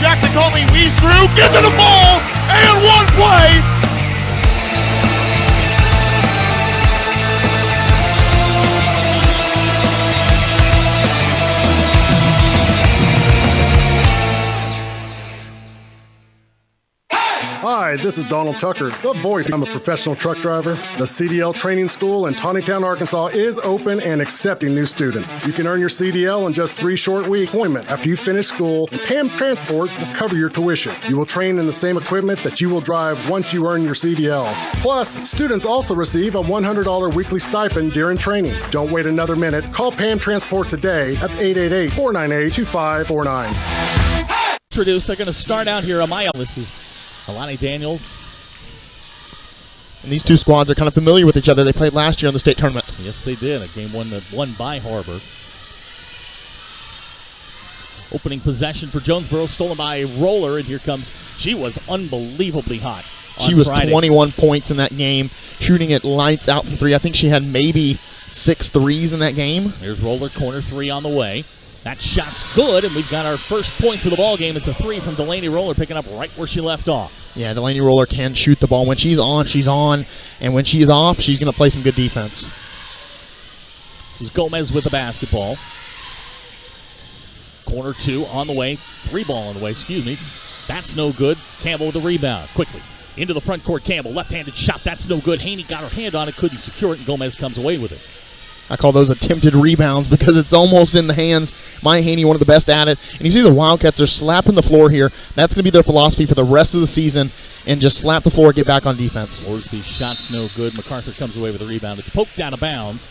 Jackson told me we through, get to the ball, and one play. Hi, this is Donald Tucker, the voice. I'm a professional truck driver. The CDL Training School in Tawnytown, Arkansas is open and accepting new students. You can earn your CDL in just 3 short week employment after you finish school, and PAM Transport will cover your tuition. You will train in the same equipment that you will drive once you earn your CDL. Plus, students also receive a $100 weekly stipend during training. Don't wait another minute. Call PAM Transport today at 888-498-2549. They're going to start out here on my. This is Alani Daniels. And these two squads are kind of familiar with each other. They played last year in the state tournament. Yes, they did. A game won by Har-Ber. Opening possession for Jonesboro, stolen by Roller, and here comes. She was unbelievably hot. She was Friday. 21 points in that game, shooting it lights out from 3. I think she had maybe 6 threes in that game. Here's Roller, corner 3 on the way. That shot's good, and we've got our first points of the ball game. It's a 3 from Delaney Roller, picking up right where she left off. Yeah, Delaney Roller can shoot the ball. When she's on, she's on. And when she's off, she's going to play some good defense. This is Gomez with the basketball. Corner 2 on the way. 3 ball on the way, excuse me. That's no good. Campbell with the rebound. Quickly into the front court. Campbell, left-handed shot. That's no good. Haney got her hand on it, couldn't secure it, and Gomez comes away with it. I call those attempted rebounds because it's almost in the hands. Maya Haney, one of the best at it. And you see the Wildcats are slapping the floor here. That's going to be their philosophy for the rest of the season, and just slap the floor, get back on defense. Orsby's shot's no good. MacArthur comes away with the rebound. It's poked out of bounds.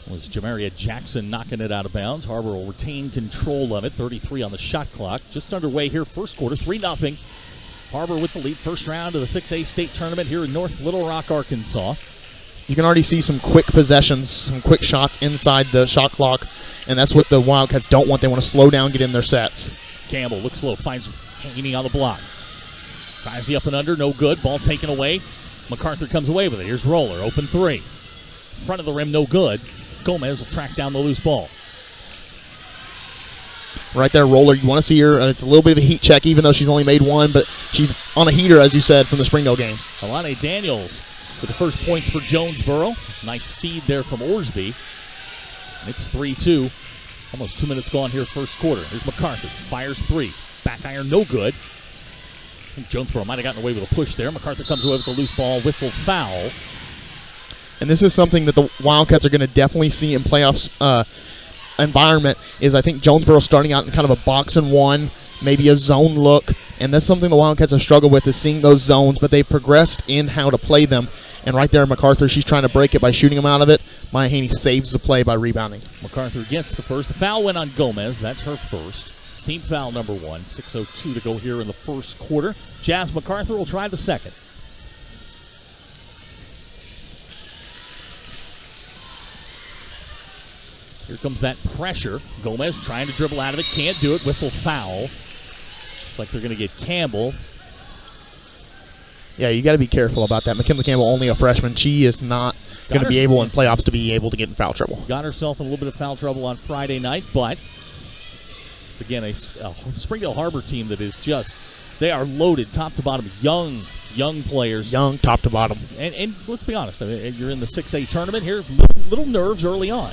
It was Jamaria Jackson knocking it out of bounds. Har-Ber will retain control of it. 33 on the shot clock. Just underway here, first quarter, 3-0. Har-Ber with the lead, first round of the 6A state tournament here in North Little Rock, Arkansas. You can already see some quick possessions, some quick shots inside the shot clock, and that's what the Wildcats don't want. They want to slow down, get in their sets. Campbell looks low, finds Haney on the block. Tries the up and under, no good. Ball taken away. MacArthur comes away with it. Here's Roller, open 3. Front of the rim, no good. Gomez will track down the loose ball. Right there, Roller. You want to see her. It's a little bit of a heat check, even though she's only made 1, but she's on a heater, as you said, from the Springdale game. Alani Daniels with the first points for Jonesboro. Nice feed there from Orsby. It's 3-2. Almost 2 minutes gone here, first quarter. Here's MacArthur. Fires 3. Back iron, no good. I think Jonesboro might have gotten away with a push there. MacArthur comes away with the loose ball. Whistle foul. And this is something that the Wildcats are going to definitely see in playoffs environment, is I think Jonesboro starting out in kind of a box and one, maybe a zone look. And that's something the Wildcats have struggled with, is seeing those zones, but they've progressed in how to play them. And right there, MacArthur, she's trying to break it by shooting them out of it. Maya Haney saves the play by rebounding. MacArthur gets the first. The foul went on Gomez. That's her first. It's team foul number 1. 6:02 to go here in the first quarter. Jazz MacArthur will try the second. Here comes that pressure. Gomez trying to dribble out of it. Can't do it. Whistle foul. Looks like they're going to get Campbell. Yeah, you got to be careful about that. McKinley Campbell, only a freshman. She is not going to be able in playoffs to be able to get in foul trouble. Got herself in a little bit of foul trouble on Friday night, but it's again a Springdale Har-Ber team that is just, they are loaded top to bottom. Young players. Young top to bottom. And let's be honest, I mean, you're in the 6A tournament here, little nerves early on.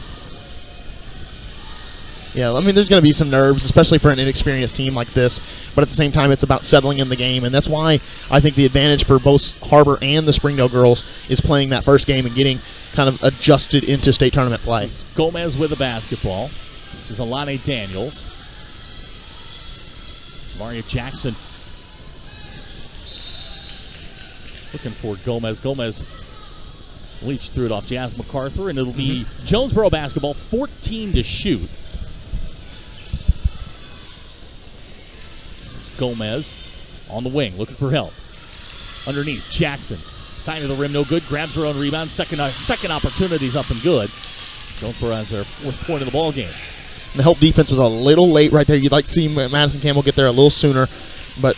Yeah, I mean, there's going to be some nerves, especially for an inexperienced team like this. But at the same time, it's about settling in the game. And that's why I think the advantage for both Har-Ber and the Springdale girls is playing that first game and getting kind of adjusted into state tournament play. This is Gomez with the basketball. This is Alani Daniels. Jamaria Jackson looking for Gomez. Gomez Leach threw it off Jazz MacArthur, and it'll be Jonesboro basketball, 14 to shoot. Gomez on the wing, looking for help. Underneath, Jackson. Side of the rim, no good. Grabs her own rebound. Second opportunity's up and good. Jonesboro has their 4th point of the ball game. The help defense was a little late right there. You'd like to see Madison Campbell get there a little sooner, but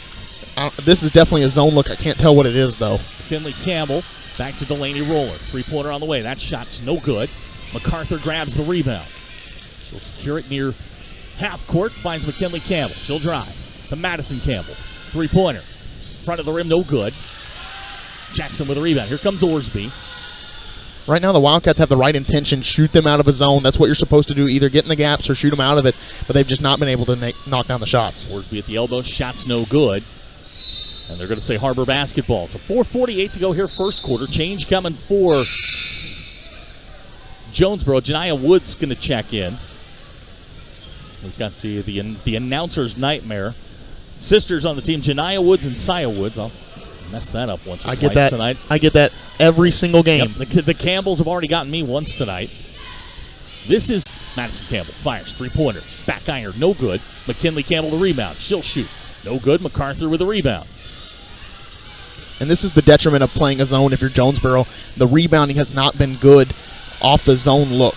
this is definitely a zone look. I can't tell what it is, though. Finley Campbell back to Delaney Roller. 3-pointer on the way. That shot's no good. MacArthur grabs the rebound. She'll secure it near Half court finds McKinley Campbell. She'll drive to Madison Campbell. Three-pointer. Front of the rim, no good. Jackson with a rebound. Here comes Orsby. Right now, the Wildcats have the right intention. Shoot them out of a zone. That's what you're supposed to do. Either get in the gaps or shoot them out of it. But they've just not been able to knock down the shots. Orsby at the elbow. Shot's no good. And they're going to say Har-Ber basketball. So 4:48 to go here first quarter. Change coming for Jonesboro. Janiah Woods going to check in. We've got the announcer's nightmare. Sisters on the team, Janiah Woods and Saya Woods. I'll mess that up once or twice tonight. I get that every single game. Yep, the Campbells have already gotten me once tonight. This is Madison Campbell. Fires. Three-pointer. Back iron. No good. McKinley Campbell the rebound. She'll shoot. No good. MacArthur with a rebound. And this is the detriment of playing a zone if you're Jonesboro. The rebounding has not been good off the zone look.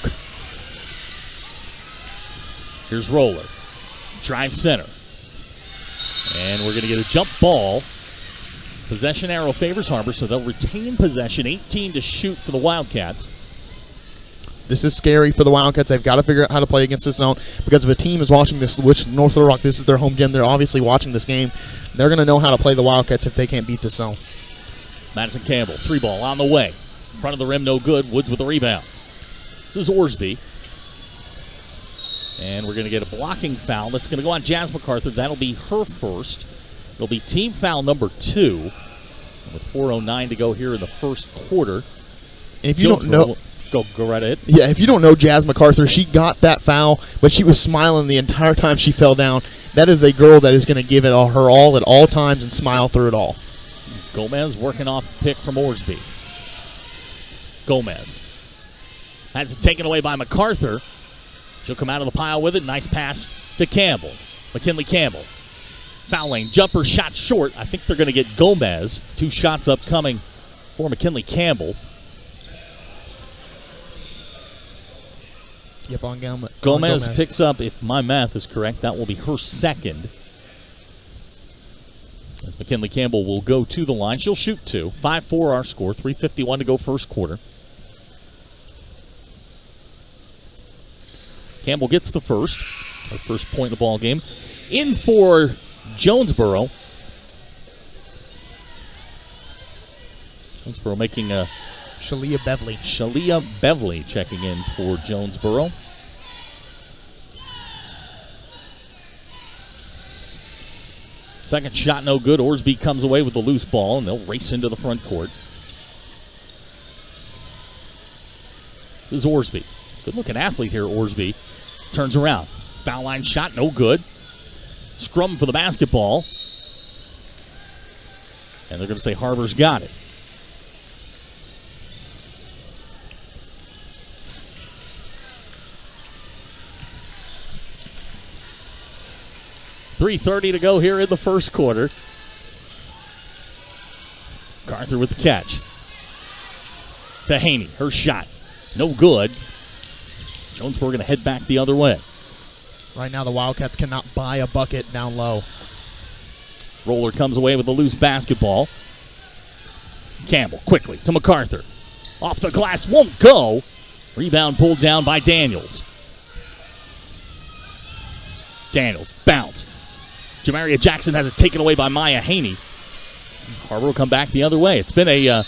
Here's Roller. Drive center. And we're going to get a jump ball. Possession arrow favors Har-Ber, so they'll retain possession. 18 to shoot for the Wildcats. This is scary for the Wildcats. They've got to figure out how to play against this zone because if a team is watching this, which North Little Rock, this is their home gym, they're obviously watching this game. They're going to know how to play the Wildcats if they can't beat this zone. Madison Campbell, three ball on the way. Front of the rim, no good. Woods with the rebound. This is Orsby. And we're going to get a blocking foul. That's going to go on Jazz MacArthur. That'll be her first. It'll be team foul number 2. With 4:09 to go here in the first quarter. And if you don't know... Go right ahead. Yeah, if you don't know Jazz MacArthur, she got that foul, but she was smiling the entire time she fell down. That is a girl that is going to give it her all at all times and smile through it all. Gomez working off the pick from Orsby. Gomez. That's taken away by MacArthur. She'll come out of the pile with it. Nice pass to Campbell. McKinley Campbell. Foul lane. Jumper shot short. I think they're going to get Gomez. 2 shots upcoming for McKinley Campbell. Yep, on Gomez picks up, if my math is correct, that will be her second. As McKinley Campbell will go to the line. She'll shoot 2. 5-4 our score. 3:51 to go first quarter. Campbell gets the first. Her first point in the ball game. In for Jonesboro. Jonesboro making a... Shalia Bevely checking in for Jonesboro. Second shot no good. Orsby comes away with the loose ball, and they'll race into the front court. This is Orsby. Good-looking athlete here, Orsby. Turns around. Foul line shot, no good. Scrum for the basketball. And they're going to say Har-Ber's got it. .330 to go here in the first quarter. MacArthur with the catch. To Haney. Her shot. No good. Jonesboro going to head back the other way. Right now the Wildcats cannot buy a bucket down low. Roller comes away with the loose basketball. Campbell quickly to MacArthur. Off the glass. Won't go. Rebound pulled down by Daniels. Daniels. Bounce. Jamaria Jackson has it taken away by Maya Haney. Har-Ber will come back the other way. It's been a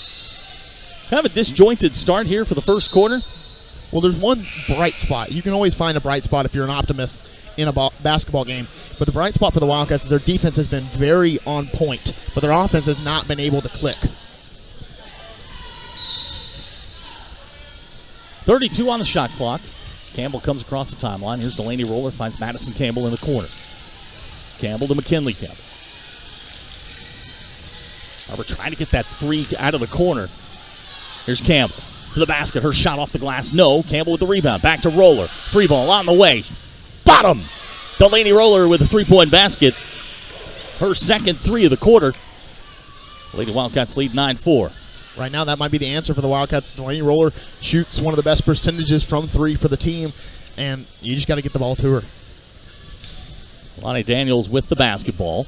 kind of a disjointed start here for the first quarter. Well, there's one bright spot. You can always find a bright spot if you're an optimist in a basketball game. But the bright spot for the Wildcats is their defense has been very on point, but their offense has not been able to click. 32 on the shot clock. As Campbell comes across the timeline. Here's Delaney Roller, finds Madison Campbell in the corner. Campbell to McKinley Campbell. Har-Ber trying to get that 3 out of the corner. Here's Campbell to the basket. Her shot off the glass. No. Campbell with the rebound. Back to Roller. 3 ball on the way. Bottom. Delaney Roller with a 3-point basket. Her second 3 of the quarter. Lady Wildcats lead 9-4. Right now that might be the answer for the Wildcats. Delaney Roller shoots one of the best percentages from 3 for the team, and you just got to get the ball to her. Lonnie Daniels with the basketball.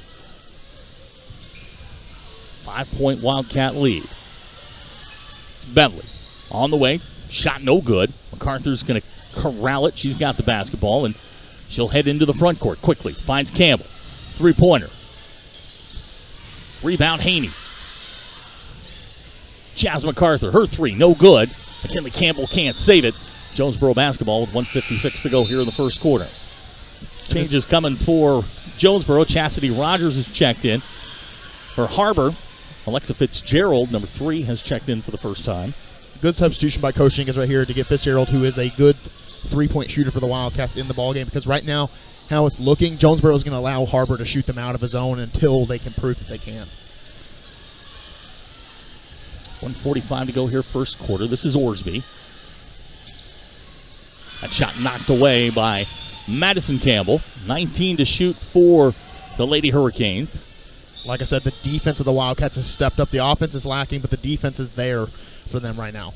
5-point Wildcat lead. It's Bentley on the way. Shot no good. MacArthur's going to corral it. She's got the basketball, and She'll head into the front court quickly. Finds Campbell. Three-pointer. Rebound, Haney. Jazz MacArthur, her three, no good. McKinley Campbell can't save it. Jonesboro basketball with 1:56 to go here in the first quarter. Changes coming for Jonesboro. Chastity Rogers is checked in. For Har-Ber, Alexa Fitzgerald, number 3, has checked in for the first time. Good substitution by Coach Jenkins right here to get Fitzgerald, who is a good three-point shooter for the Wildcats, in the ballgame, because right now, how it's looking, Jonesboro is going to allow Har-Ber to shoot them out of his zone until they can prove that they can. 1:45 to go here, first quarter. This is Orsby. That shot knocked away by Madison Campbell. 19 to shoot for the Lady Hurricanes. Like I said, the defense of the Wildcats has stepped up. The offense is lacking, but the defense is there for them right now.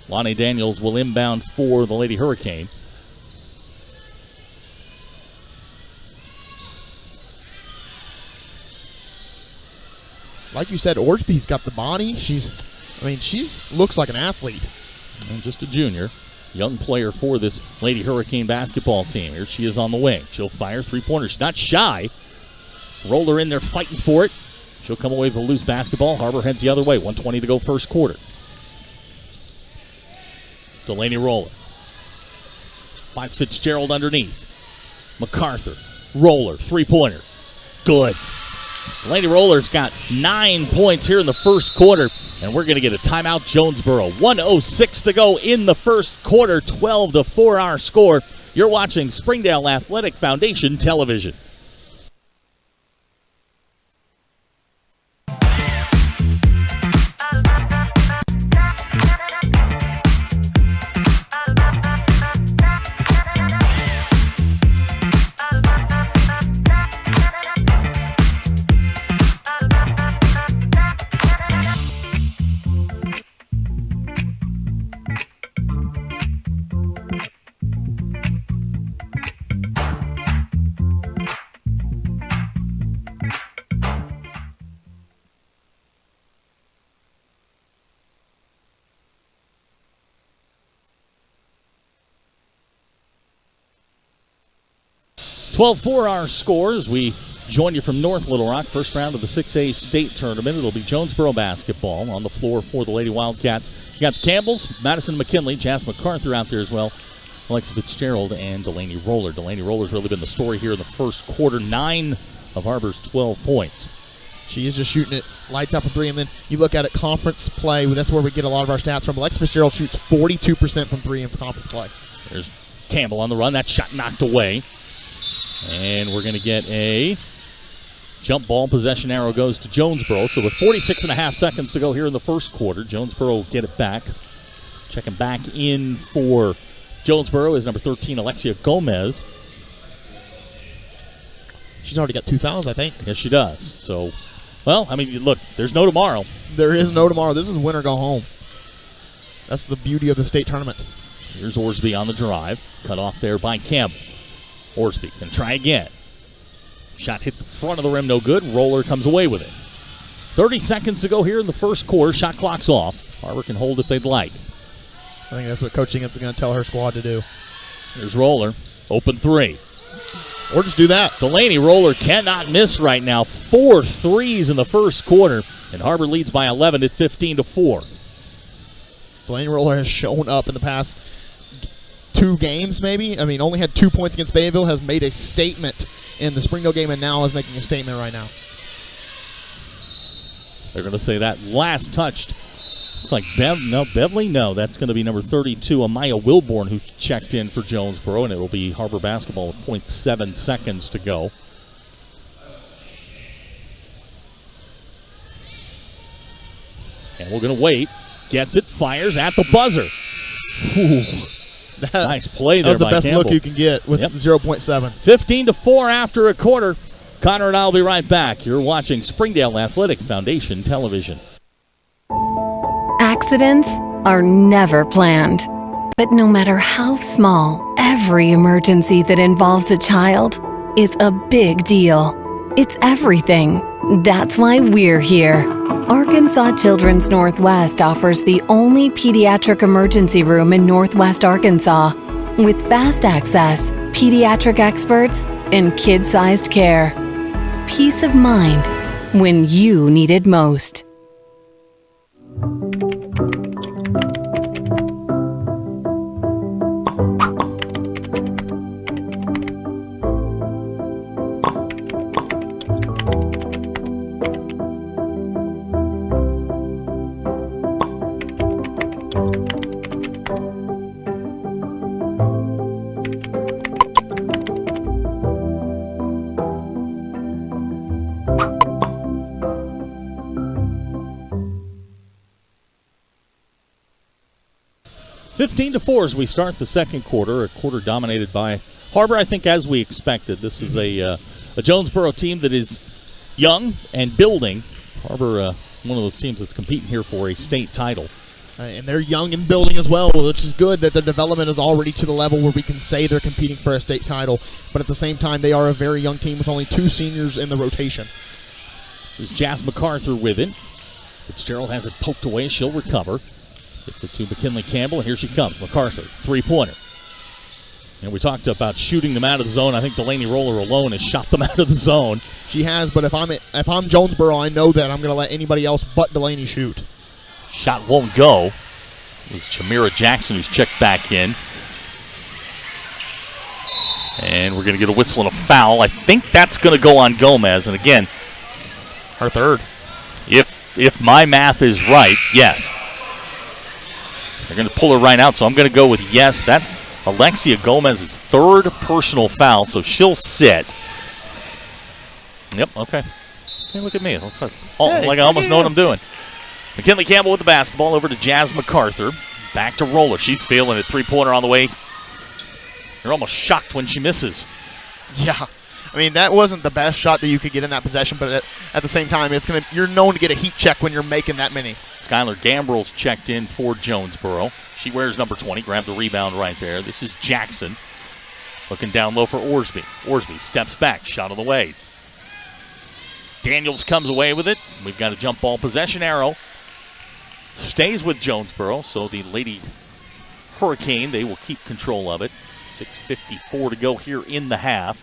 Lonnie Daniels will inbound for the Lady Hurricane. Like you said, Orsby's got the body. She's looks like an athlete. And just a junior. Young player for this Lady Hurricane basketball team. Here she is on the wing. She'll fire three-pointers. She's not shy. Roller in there fighting for it. She'll come away with a loose basketball. Har-Ber heads the other way. 1:20 to go first quarter. Delaney Roller. Finds Fitzgerald underneath. MacArthur. Roller. Three-pointer. Good. Delaney Roller's got 9 points here in the first quarter. And we're going to get a timeout, Jonesboro. 1:06 to go in the first quarter. 12-4 our score. You're watching Springdale Athletic Foundation Television. For our scores, we join you from North Little Rock, first round of the 6A State Tournament. It'll be Jonesboro basketball on the floor for the Lady Wildcats. You got the Campbells, Madison McKinley, Jazz MacArthur out there as well, Alexa Fitzgerald, and Delaney Roller. Delaney Roller's really been the story here in the first quarter. 9 of Har-Ber's 12 points. She is just shooting it lights out from three, and then you look at it, conference play. That's where we get a lot of our stats from. Alexa Fitzgerald shoots 42% from three in conference play. There's Campbell on the run. That shot knocked away. And we're going to get a jump ball. Possession arrow goes to Jonesboro. So with 46.5 seconds to go here in the first quarter, Jonesboro will get it back. Checking back in for Jonesboro is number 13, Alexia Gomez. She's already got 2 fouls, I think. Yes, she does. So, well, I mean, look, there's no tomorrow. There is no tomorrow. This is win or go home. That's the beauty of the state tournament. Here's Orsby on the drive. Cut off there by Campbell. Orsby can try again. Shot hit the front of the rim, no good. Roller comes away with it. 30 seconds to go here in the first quarter. Shot clock's off. Har-Ber can hold if they'd like. I think that's what Coach Jenkins is going to tell her squad to do. Here's Roller. Open three. Or just do that. Delaney Roller cannot miss right now. 4 threes in the first quarter. And Har-Ber leads by 11 at 15-4. Delaney Roller has shown up in the past 2 games, maybe. I mean, only had 2 points against Fayetteville, has made a statement in the Springdale game, and now is making a statement right now. They're going to say that last touched. Looks like Beverly. No, that's going to be number 32, Amaya Wilborn, who checked in for Jonesboro, and it will be Har-Ber basketball with 0.7 seconds to go. And we're going to wait. Gets it, fires at the buzzer. Ooh. Nice play there by Campbell. That's the best look you can get with 0.7. 15-4 after a quarter. Connor and I will be right back. You're watching Springdale Athletic Foundation Television. Accidents are never planned. But no matter how small, every emergency that involves a child is a big deal. It's everything. That's why we're here. Arkansas Children's Northwest offers the only pediatric emergency room in Northwest Arkansas. With fast access, pediatric experts, and kid-sized care. Peace of mind when you need it most. Fifteen to 4 as we start the second quarter. A quarter dominated by Har-Ber, I think, as we expected. This is a Jonesboro team that is young and building. Har-Ber, one of those teams that's competing here for a state title. And they're young and building as well, which is good that their development is already to the level where we can say they're competing for a state title. But at the same time, they are a very young team with only 2 seniors in the rotation. This is Jazz MacArthur with it. Fitzgerald has it poked away. She'll recover. Gets it to McKinley Campbell, and here she comes. MacArthur, three-pointer. And we talked about shooting them out of the zone. I think Delaney Roller alone has shot them out of the zone. She has, but if I'm Jonesboro, I know that I'm going to let anybody else but Delaney shoot. Shot won't go. It was Chamira Jackson who's checked back in. And we're going to get a whistle and a foul. I think that's going to go on Gomez. And again, Her third. If my math is right, yes. They're going to pull her right out, so I'm going to go with yes. That's Alexia Gomez's third personal foul, so she'll sit. Yep, okay. Hey, look at me. It looks like I almost know what I'm doing. McKinley Campbell with the basketball over to Jazz MacArthur. Back to Roller. She's feeling it. Three-pointer on the way. You're almost shocked when she misses. Yeah. I mean, that wasn't the best shot that you could get in that possession, but at the same time, you're known to get a heat check when you're making that many. Skylar Gambrell's checked in for Jonesboro. She wears number 20, grabbed the rebound right there. This is Jackson looking down low for Orsby. Orsby steps back, shot on the way. Daniels comes away with it. We've got a jump ball possession arrow. Stays with Jonesboro, so the Lady Hurricane, they will keep control of it. 6:54 to go here in the half.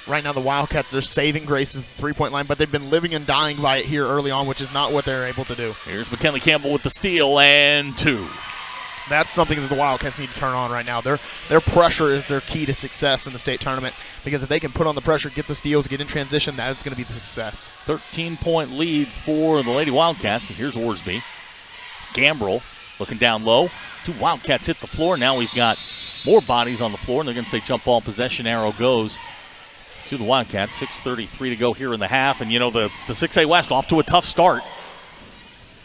Right now, the Wildcats, they're saving Grace's three-point line, but they've been living and dying by it here early on, which is not what they're able to do. Here's McKinley Campbell with the steal and 2. That's something that the Wildcats need to turn on right now. Their pressure is their key to success in the state tournament, because if they can put on the pressure, get the steals, get in transition, that is going to be the success. 13-point lead for the Lady Wildcats. And here's Orsby. Gambrell looking down low. 2 Wildcats hit the floor. Now we've got more bodies on the floor, and they're going to say jump ball possession arrow goes to the Wildcats. 6:33 to go here in the half. And, you know, the 6A West off to a tough start.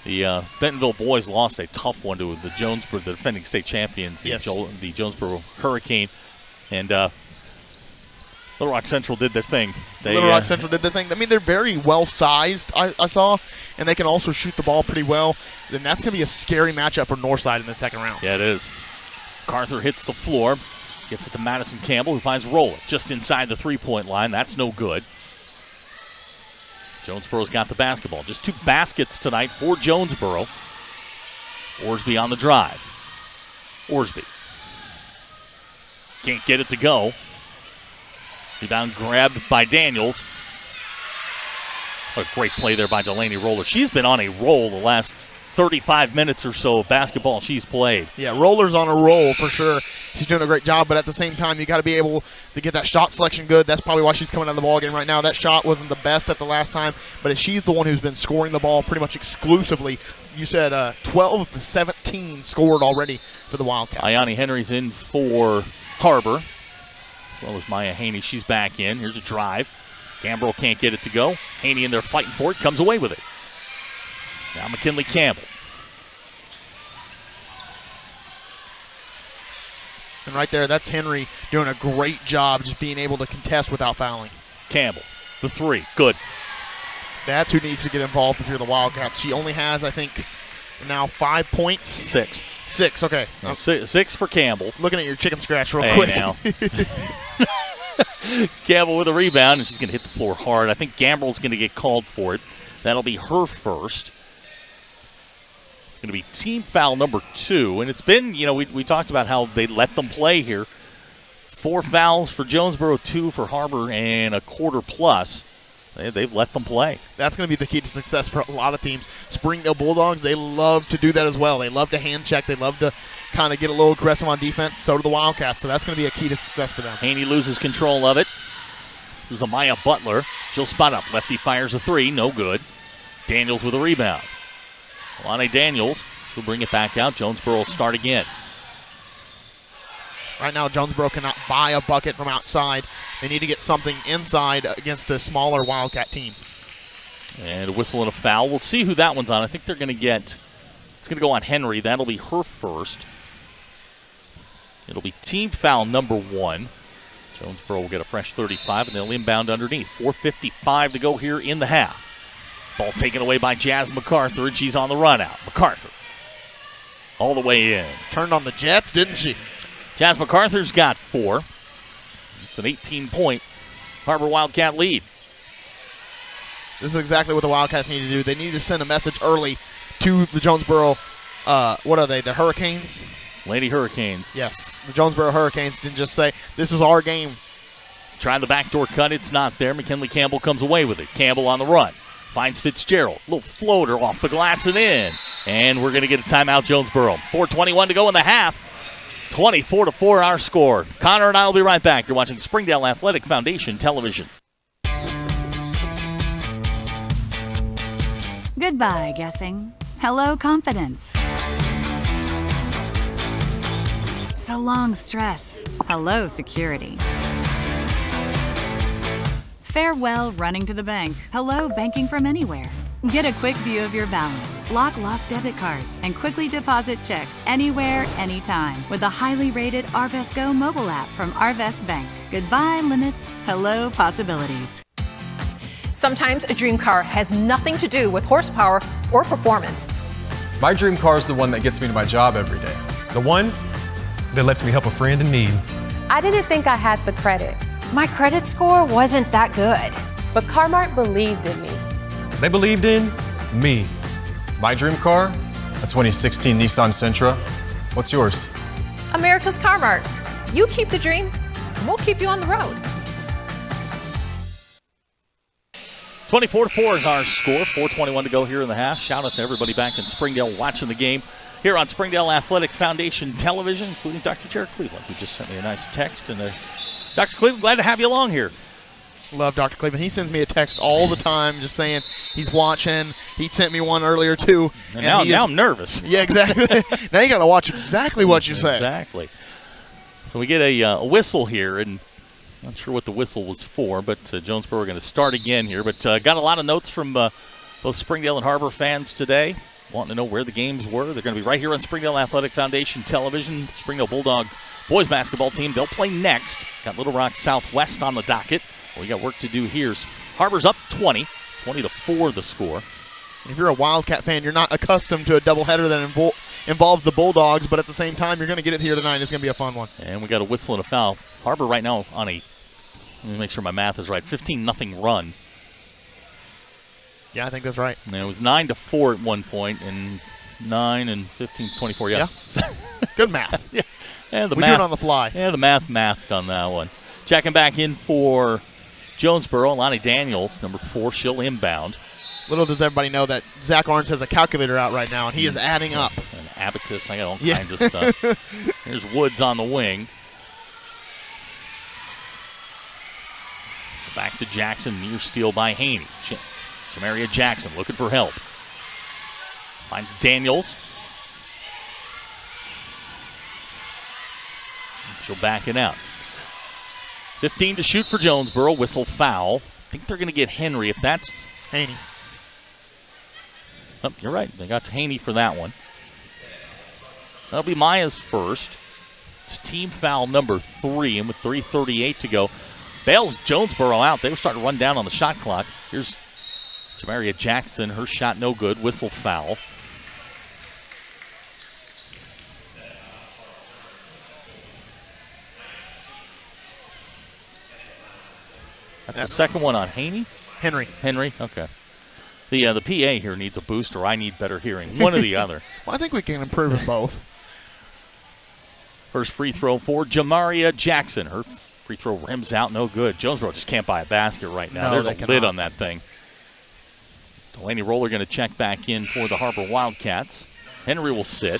The Bentonville boys lost a tough one to the Jonesboro, the defending state champions, the Jonesboro Hurricane. And Little Rock Central did their thing. Little Rock Central did their thing. I mean, they're very well-sized, I saw, and they can also shoot the ball pretty well. And that's going to be a scary matchup for Northside in the second round. Yeah, it is. MacArthur hits the floor. Gets it to Madison Campbell, who finds Roller just inside the three-point line. That's no good. Jonesboro's got the basketball. Just 2 baskets tonight for Jonesboro. Orsby on the drive. Orsby. Can't get it to go. Rebound grabbed by Daniels. What a great play there by Delaney Roller. She's been on a roll the last 35 minutes or so of basketball she's played. Yeah, Roller's on a roll for sure. She's doing a great job, but at the same time, you got to be able to get that shot selection good. That's probably why she's coming out of the ball game right now. That shot wasn't the best at the last time, but she's the one who's been scoring the ball pretty much exclusively. You said 12 of the 17 scored already for the Wildcats. Ayani Henry's in for Har-Ber, as well as Maya Haney. She's back in. Here's a drive. Gambrell can't get it to go. Haney in there fighting for it, comes away with it. Now McKinley Campbell. And right there, that's Henry doing a great job just being able to contest without fouling. Campbell, the 3, good. That's who needs to get involved if you're the Wildcats. She only has, I think, now 5 points. 6. 6, okay. No, 6 for Campbell. Looking at your chicken scratch real hey, quick. Now. Campbell with a rebound, and she's going to hit the floor hard. I think Gambrell's going to get called for it. That'll be her first. going to be team foul number 2. And it's been, we talked about how they let them play here. 4 fouls for Jonesboro, 2 for Har-Ber, and a quarter plus. They've let them play. That's going to be the key to success for a lot of teams. Springdale Bulldogs, they love to do that as well. They love to hand check. They love to kind of get a little aggressive on defense. So do the Wildcats. So that's going to be a key to success for them. Haney loses control of it. This is Amaya Butler. She'll spot up. Lefty fires a 3. No good. Daniels with a rebound. Alani Daniels. She'll bring it back out. Jonesboro will start again. Right now, Jonesboro cannot buy a bucket from outside. They need to get something inside against a smaller Wildcat team. And a whistle and a foul. We'll see who that one's on. I think they're going to get, it's going to go on Henry. That'll be her first. It'll be team foul number 1. Jonesboro will get a fresh 35, and they'll inbound underneath. 4:55 to go here in the half. Ball taken away by Jazz MacArthur, and she's on the run out. MacArthur all the way in. Turned on the Jets, didn't she? Jazz MacArthur's got 4. It's an 18-point Har-Ber Wildcat lead. This is exactly what the Wildcats need to do. They need to send a message early to the Jonesboro, what are they, the Hurricanes? Lady Hurricanes. Yes, the Jonesboro Hurricanes didn't just say, this is our game. Trying the backdoor cut, it's not there. McKinley Campbell comes away with it. Campbell on the run. Finds Fitzgerald. Little floater off the glass and in. And we're going to get a timeout, Jonesboro. 4:21 to go in the half. 24-4 our score. Connor and I will be right back. You're watching Springdale Athletic Foundation Television. Goodbye, guessing. Hello, confidence. So long, stress. Hello, security. Farewell, running to the bank. Hello, banking from anywhere. Get a quick view of your balance, block lost debit cards, and quickly deposit checks anywhere, anytime with the highly rated Arvest Go mobile app from Arvest Bank. Goodbye, limits. Hello, possibilities. Sometimes a dream car has nothing to do with horsepower or performance. My dream car is the one that gets me to my job every day. The one that lets me help a friend in need. I didn't think I had the credit. My credit score wasn't that good, but Carmart believed in me. They believed in me. My dream car, a 2016 Nissan Sentra. What's yours? America's Carmart. You keep the dream, and we'll keep you on the road. 24-4 is our score. 4:21 to go here in the half. Shout out to everybody back in Springdale watching the game here on Springdale Athletic Foundation Television, including Dr. Jared Cleveland, who just sent me a nice text. And Dr. Cleveland, glad to have you along here. Love Dr. Cleveland. He sends me a text all the time just saying he's watching. He sent me one earlier, too. And now I'm nervous. Yeah, exactly. Now you got to watch exactly what you say. Exactly. So we get a whistle here, and not sure what the whistle was for, but Jonesboro are going to start again here. But got a lot of notes from both Springdale and Har-Ber fans today, wanting to know where the games were. They're going to be right here on Springdale Athletic Foundation Television. The Springdale Bulldog boys basketball team, they'll play next. Got Little Rock Southwest on the docket. We got work to do here. Har-Ber's up 20-4 the score. If you're a Wildcat fan, you're not accustomed to a doubleheader that involves the Bulldogs, but at the same time, you're going to get it here tonight. It's going to be a fun one. And we got a whistle and a foul. Har-Ber right now on a, let me make sure my math is right, 15-0 run. Yeah, I think that's right. And it was 9-4 at one point, and 9 and 15 is 24. Yeah. Good math. Yeah. And the we math, do it on the fly. Yeah, the math on that one. Checking back in for Jonesboro, Lonnie Daniels, number 4, she'll inbound. Little does everybody know that Zach Arns has a calculator out right now, and he is adding up. An abacus, I got all kinds of stuff. Here's Woods on the wing. Back to Jackson, near steal by Haney. Jamaria Jackson looking for help. Finds Daniels. She'll back it out. 15 to shoot for Jonesboro. Whistle foul. I think they're going to get Henry if that's Haney. Oh, you're right. They got to Haney for that one. That'll be Maya's first. It's team foul number 3, and with 3:38 to go, bails Jonesboro out. They were starting to run down on the shot clock. Here's Jamaria Jackson. Her shot no good. Whistle foul. That's the second one on Haney? Henry. Okay. The PA here needs a boost, or I need better hearing. One or the other. Well, I think we can improve in both. First free throw for Jamaria Jackson. Her free throw rims out, no good. Jonesboro just can't buy a basket right now. No, There's a lid on that thing. Delaney Roller going to check back in for the Har-Ber Wildcats. Henry will sit.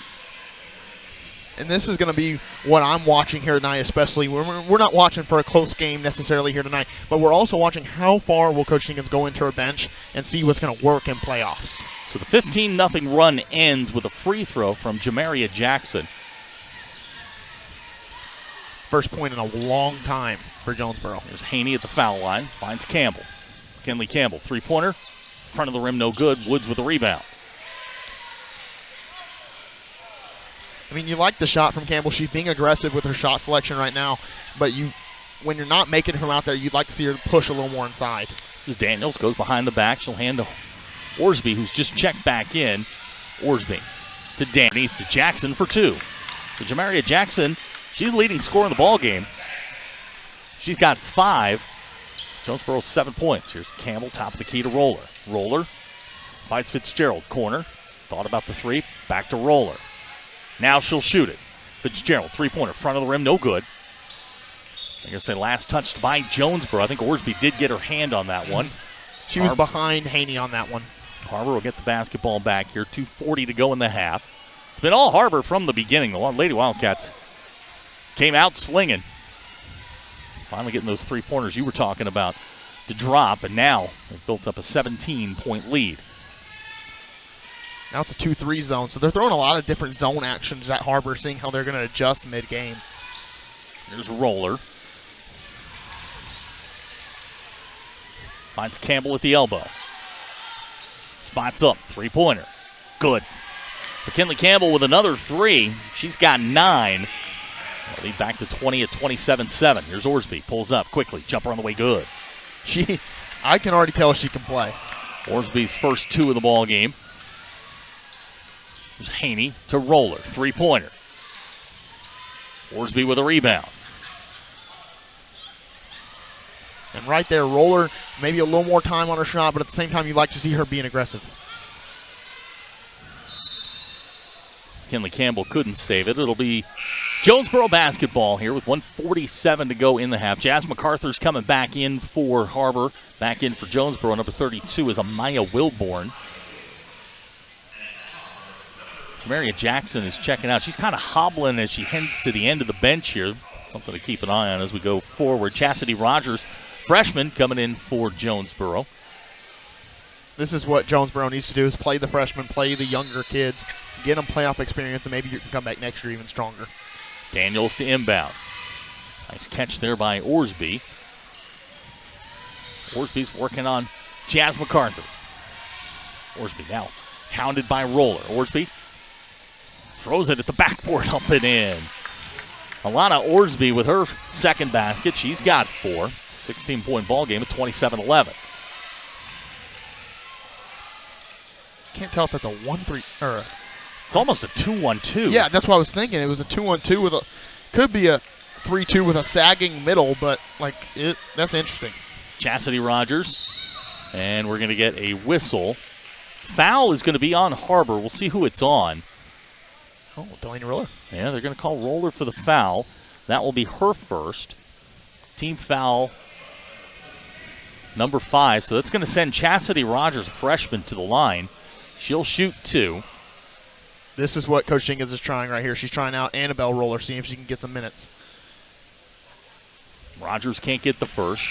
And this is going to be what I'm watching here tonight, especially. We're not watching for a close game necessarily here tonight, but we're also watching how far will Coach Jenkins go into her bench and see what's going to work in playoffs. So the 15-0 run ends with a free throw from Jamaria Jackson. First point in a long time for Jonesboro. There's Haney at the foul line, finds Campbell. Kinley Campbell, three-pointer, front of the rim, no good. Woods with a rebound. I mean, you like the shot from Campbell. She's being aggressive with her shot selection right now, but when you're not making her out there, you'd like to see her push a little more inside. This is Daniels, goes behind the back. She'll hand to Orsby, who's just checked back in. Orsby to Danny, to Jackson for two. So Jamaria Jackson, she's the leading scorer in the ball game. She's got 5. Jonesboro's 7 points. Here's Campbell, top of the key to Roller. Roller fights Fitzgerald, corner. Thought about the three, back to Roller. Now she'll shoot it. Fitzgerald, three-pointer, front of the rim, no good. I'm going to say last touched by Jonesboro. I think Orsby did get her hand on that one. She was behind Haney on that one. Har-Ber will get the basketball back here. 2:40 to go in the half. It's been all Har-Ber from the beginning. The Lady Wildcats came out slinging. Finally getting those three-pointers you were talking about to drop, and now they've built up a 17-point lead. Now it's a 2-3 zone, so they're throwing a lot of different zone actions at Har-Ber, seeing how they're going to adjust mid-game. Here's Roller. Finds Campbell at the elbow. Spots up, three-pointer. Good. McKinley Campbell with another 3. She's got 9. They'll lead back to 20 at 27-7. Here's Orsby, pulls up quickly. Jumper on the way, good. I can already tell she can play. Orsby's first 2 of the ball game. There's Haney to Roller, three-pointer. Orsby with a rebound. And right there, Roller, maybe a little more time on her shot, but at the same time, you'd like to see her being aggressive. Kinley Campbell couldn't save it. It'll be Jonesboro basketball here with 1:47 to go in the half. Jazz MacArthur's coming back in for Har-Ber. Back in for Jonesboro. Number 32 is Amaya Wilborn. Jamaria Jackson is checking out. She's kind of hobbling as she heads to the end of the bench here. Something to keep an eye on as we go forward. Chastity Rogers, freshman, coming in for Jonesboro. This is what Jonesboro needs to do, is play the freshmen, play the younger kids, get them playoff experience, and maybe you can come back next year even stronger. Daniels to inbound. Nice catch there by Orsby. Orsby's working on Jazz MacArthur. Orsby now hounded by Roller. Orsby throws it at the backboard, up and in. Alana Orsby with her second basket. She's got 4. 16-point ball game at 27-11. Can't tell if that's a 1-3 or it's almost a 2-1-2. Yeah, that's what I was thinking. It was a 2-1-2 with could be a 3-2 with a sagging middle, but that's interesting. Chastity Rogers, and we're going to get a whistle. Foul is going to be on Har-Ber. We'll see who it's on. Oh, Delaney Roller. Yeah, they're going to call Roller for the foul. That will be her first. Team foul number 5. So that's going to send Chastity Rogers, a freshman, to the line. She'll shoot 2. This is what Coach Jenkins is trying right here. She's trying out Annabelle Roller, seeing if she can get some minutes. Rogers can't get the first.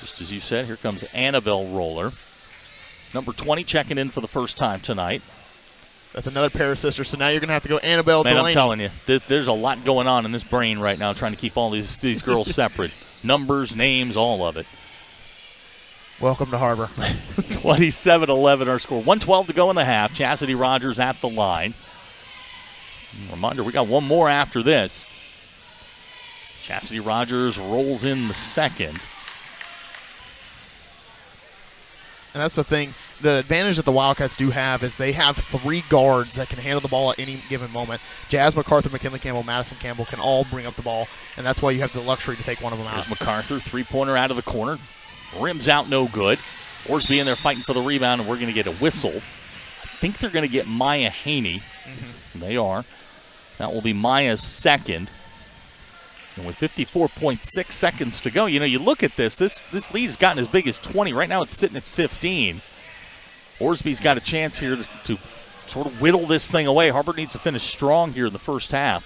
Just as you said, here comes Annabelle Roller. Number 20 checking in for the first time tonight. That's another pair of sisters, so now you're going to have to go Annabelle, Man, Delaney. I'm telling you, there's a lot going on in this brain right now trying to keep all these girls separate. Numbers, names, all of it. Welcome to Har-Ber. 27-11 our score. 1:12 to go in the half. Chastity Rogers at the line. Reminder, we got one more after this. Chastity Rogers rolls in the second. And that's the thing. The advantage that the Wildcats do have is they have 3 guards that can handle the ball at any given moment. Jazz MacArthur, McKinley Campbell, Madison Campbell can all bring up the ball, and that's why you have the luxury to take one of them out. Here's MacArthur, three-pointer out of the corner. Rims out, no good. Orsby in there fighting for the rebound, and we're going to get a whistle. think they're going to get Maya Haney. They are. That will be Maya's second. And with 54.6 seconds to go, you look at this lead's gotten as big as 20. Right now it's sitting at 15. Orsby's got a chance here to sort of whittle this thing away. Har-Ber needs to finish strong here in the first half.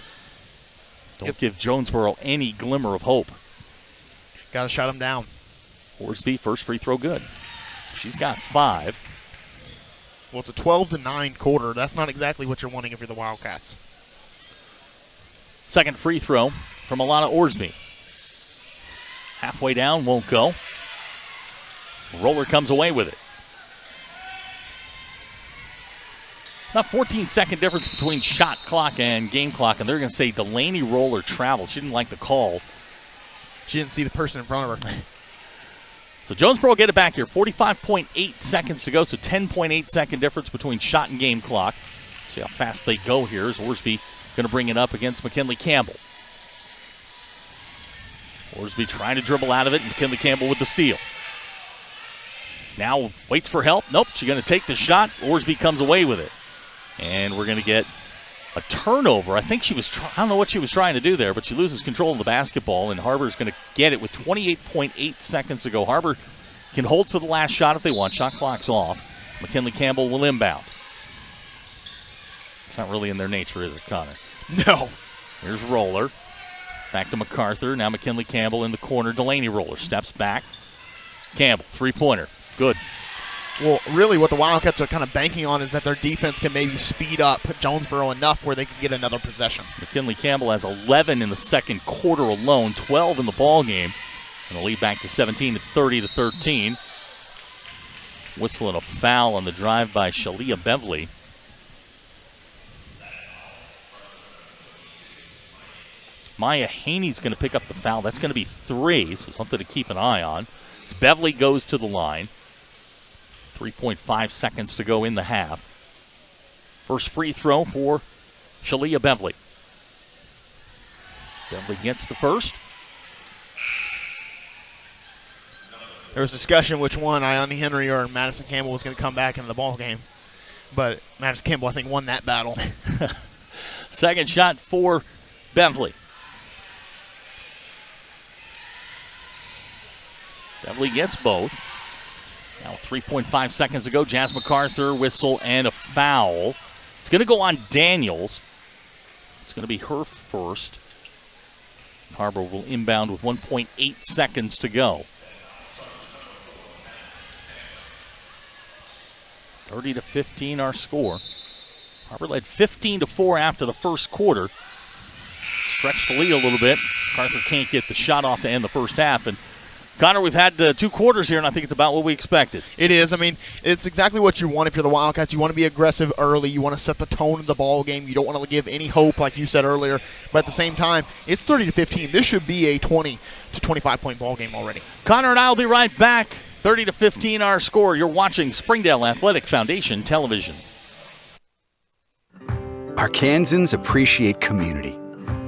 Don't give Jonesboro any glimmer of hope. Got to shut him down. Orsby, first free throw good. She's got 5. Well, it's a 12-9 quarter. That's not exactly what you're wanting if you're the Wildcats. Second free throw from Alana Orsby. Halfway down, won't go. Roller comes away with it. About 14-second difference between shot clock and game clock, and they're going to say Delaney Roller traveled. She didn't like the call. She didn't see the person in front of her. So Jonesboro will get it back here. 45.8 seconds to go, so 10.8 second difference between shot and game clock. See how fast they go here as Orsby going to bring it up against McKinley Campbell. Orsby trying to dribble out of it, and McKinley Campbell with the steal. Now waits for help. Nope, she's going to take the shot. Orsby comes away with it. And we're going to get a turnover. I think I don't know what she was trying to do there, but she loses control of the basketball, and Har-Ber's going to get it with 28.8 seconds to go. Har-Ber can hold for the last shot if they want. Shot clock's off. McKinley Campbell will inbound. It's not really in their nature, is it, Connor? No. Here's Roller. Back to MacArthur. Now McKinley Campbell in the corner. Delaney Roller steps back. Campbell, three-pointer. Good. Well, really what the Wildcats are kind of banking on is that their defense can maybe speed up Jonesboro enough where they can get another possession. McKinley Campbell has 11 in the second quarter alone, 12 in the ball game, and the lead back to 17 at 30-13. Whistling a foul on the drive by Shalia Beverly. Maya Haney's going to pick up the foul. That's going to be 3, so something to keep an eye on. As Beverly goes to the line. 3.5 seconds to go in the half. First free throw for Shalia Beverly. Beverly gets the first. There was discussion which one, Ione Henry or Madison Campbell, was going to come back into the ball game. But Madison Campbell, I think, won that battle. Second shot for Beverly. Beverly gets both. Now 3.5 seconds to go. Jazz MacArthur, whistle, and a foul. It's going to go on Daniels. It's going to be her first. Har-Ber will inbound with 1.8 seconds to go. 30-15 our score. Har-Ber led 15-4 after the first quarter. Stretched the lead a little bit. MacArthur can't get the shot off to end the first half. And Connor, we've had 2 quarters here, and I think it's about what we expected. It is. I mean, it's exactly what you want if you're the Wildcats. You want to be aggressive early. You want to set the tone of the ball game. You don't want to give any hope, like you said earlier. But at the same time, it's 30-15. This should be a 20 to 25-point ball game already. Connor and I will be right back. 30-15 our score. You're watching Springdale Athletic Foundation Television. Arkansans appreciate community.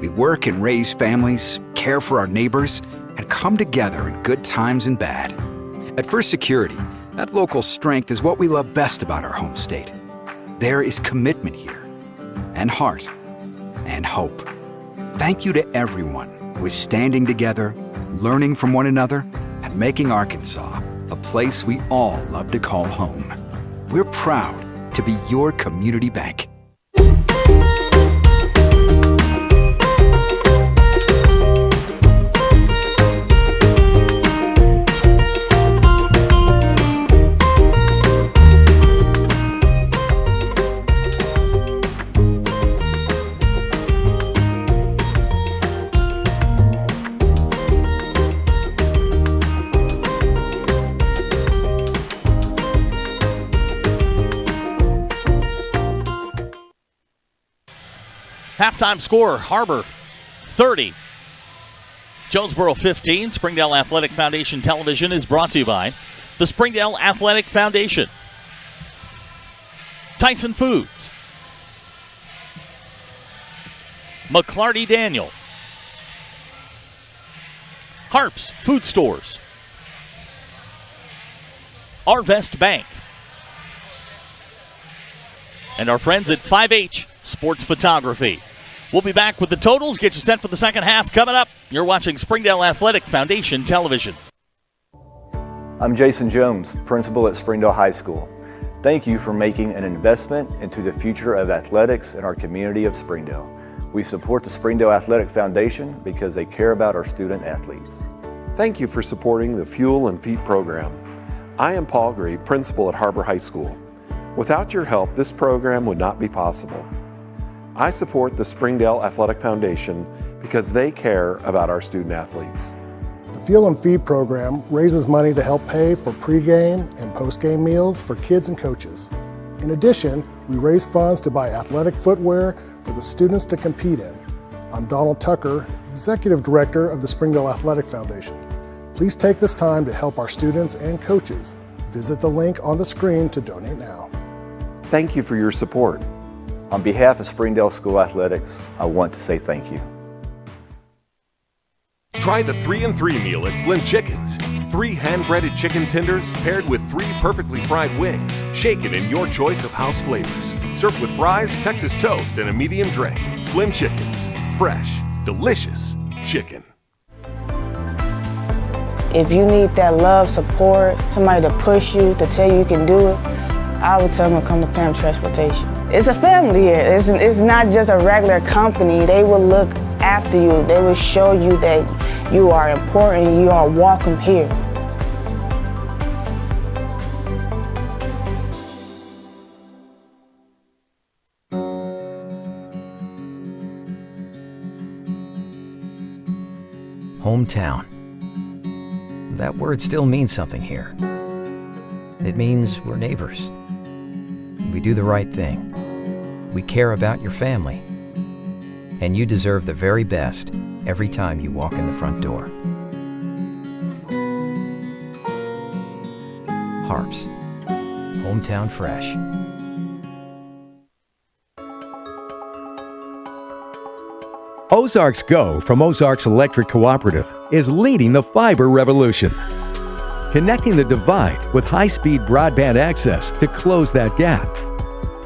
We work and raise families, care for our neighbors, and come together in good times and bad. At First Security, that local strength is what we love best about our home state. There is commitment here, and heart, and hope. Thank you to everyone who is standing together, learning from one another, and making Arkansas a place we all love to call home. We're proud to be your community bank. Halftime score, Har-Ber 30. Jonesboro 15. Springdale Athletic Foundation Television is brought to you by the Springdale Athletic Foundation, Tyson Foods, McClarty Daniel, Harps Food Stores, Arvest Bank, and our friends at 5H Sports Photography. We'll be back with the totals, get you set for the second half coming up. You're watching Springdale Athletic Foundation Television. I'm Jason Jones, principal at Springdale High School. Thank you for making an investment into the future of athletics in our community of Springdale. We support the Springdale Athletic Foundation because they care about our student athletes. Thank you for supporting the Fuel and Feet program. I am Paul Gree, principal at Har-Ber High School. Without your help, this program would not be possible. I support the Springdale Athletic Foundation because they care about our student athletes. The Fuel and Feed program raises money to help pay for pregame and postgame meals for kids and coaches. In addition, we raise funds to buy athletic footwear for the students to compete in. I'm Donald Tucker, Executive Director of the Springdale Athletic Foundation. Please take this time to help our students and coaches. Visit the link on the screen to donate now. Thank you for your support. On behalf of Springdale School Athletics, I want to say thank you. Try the 3-and-3 meal at Slim Chickens. 3 hand-breaded chicken tenders paired with 3 perfectly fried wings, shaken in your choice of house flavors. Served with fries, Texas toast, and a medium drink. Slim Chickens. Fresh, delicious chicken. If you need that love, support, somebody to push you, to tell you can do it, I would tell them to come to PAM Transportation. It's a family here. It's not just a regular company. They will look after you. They will show you that you are important, you are welcome here. Hometown. That word still means something here. It means we're neighbors. We do the right thing. We care about your family. And you deserve the very best every time you walk in the front door. Harps. Hometown fresh. Ozark's Go from Ozark's Electric Cooperative is leading the fiber revolution, connecting the divide with high-speed broadband access to close that gap.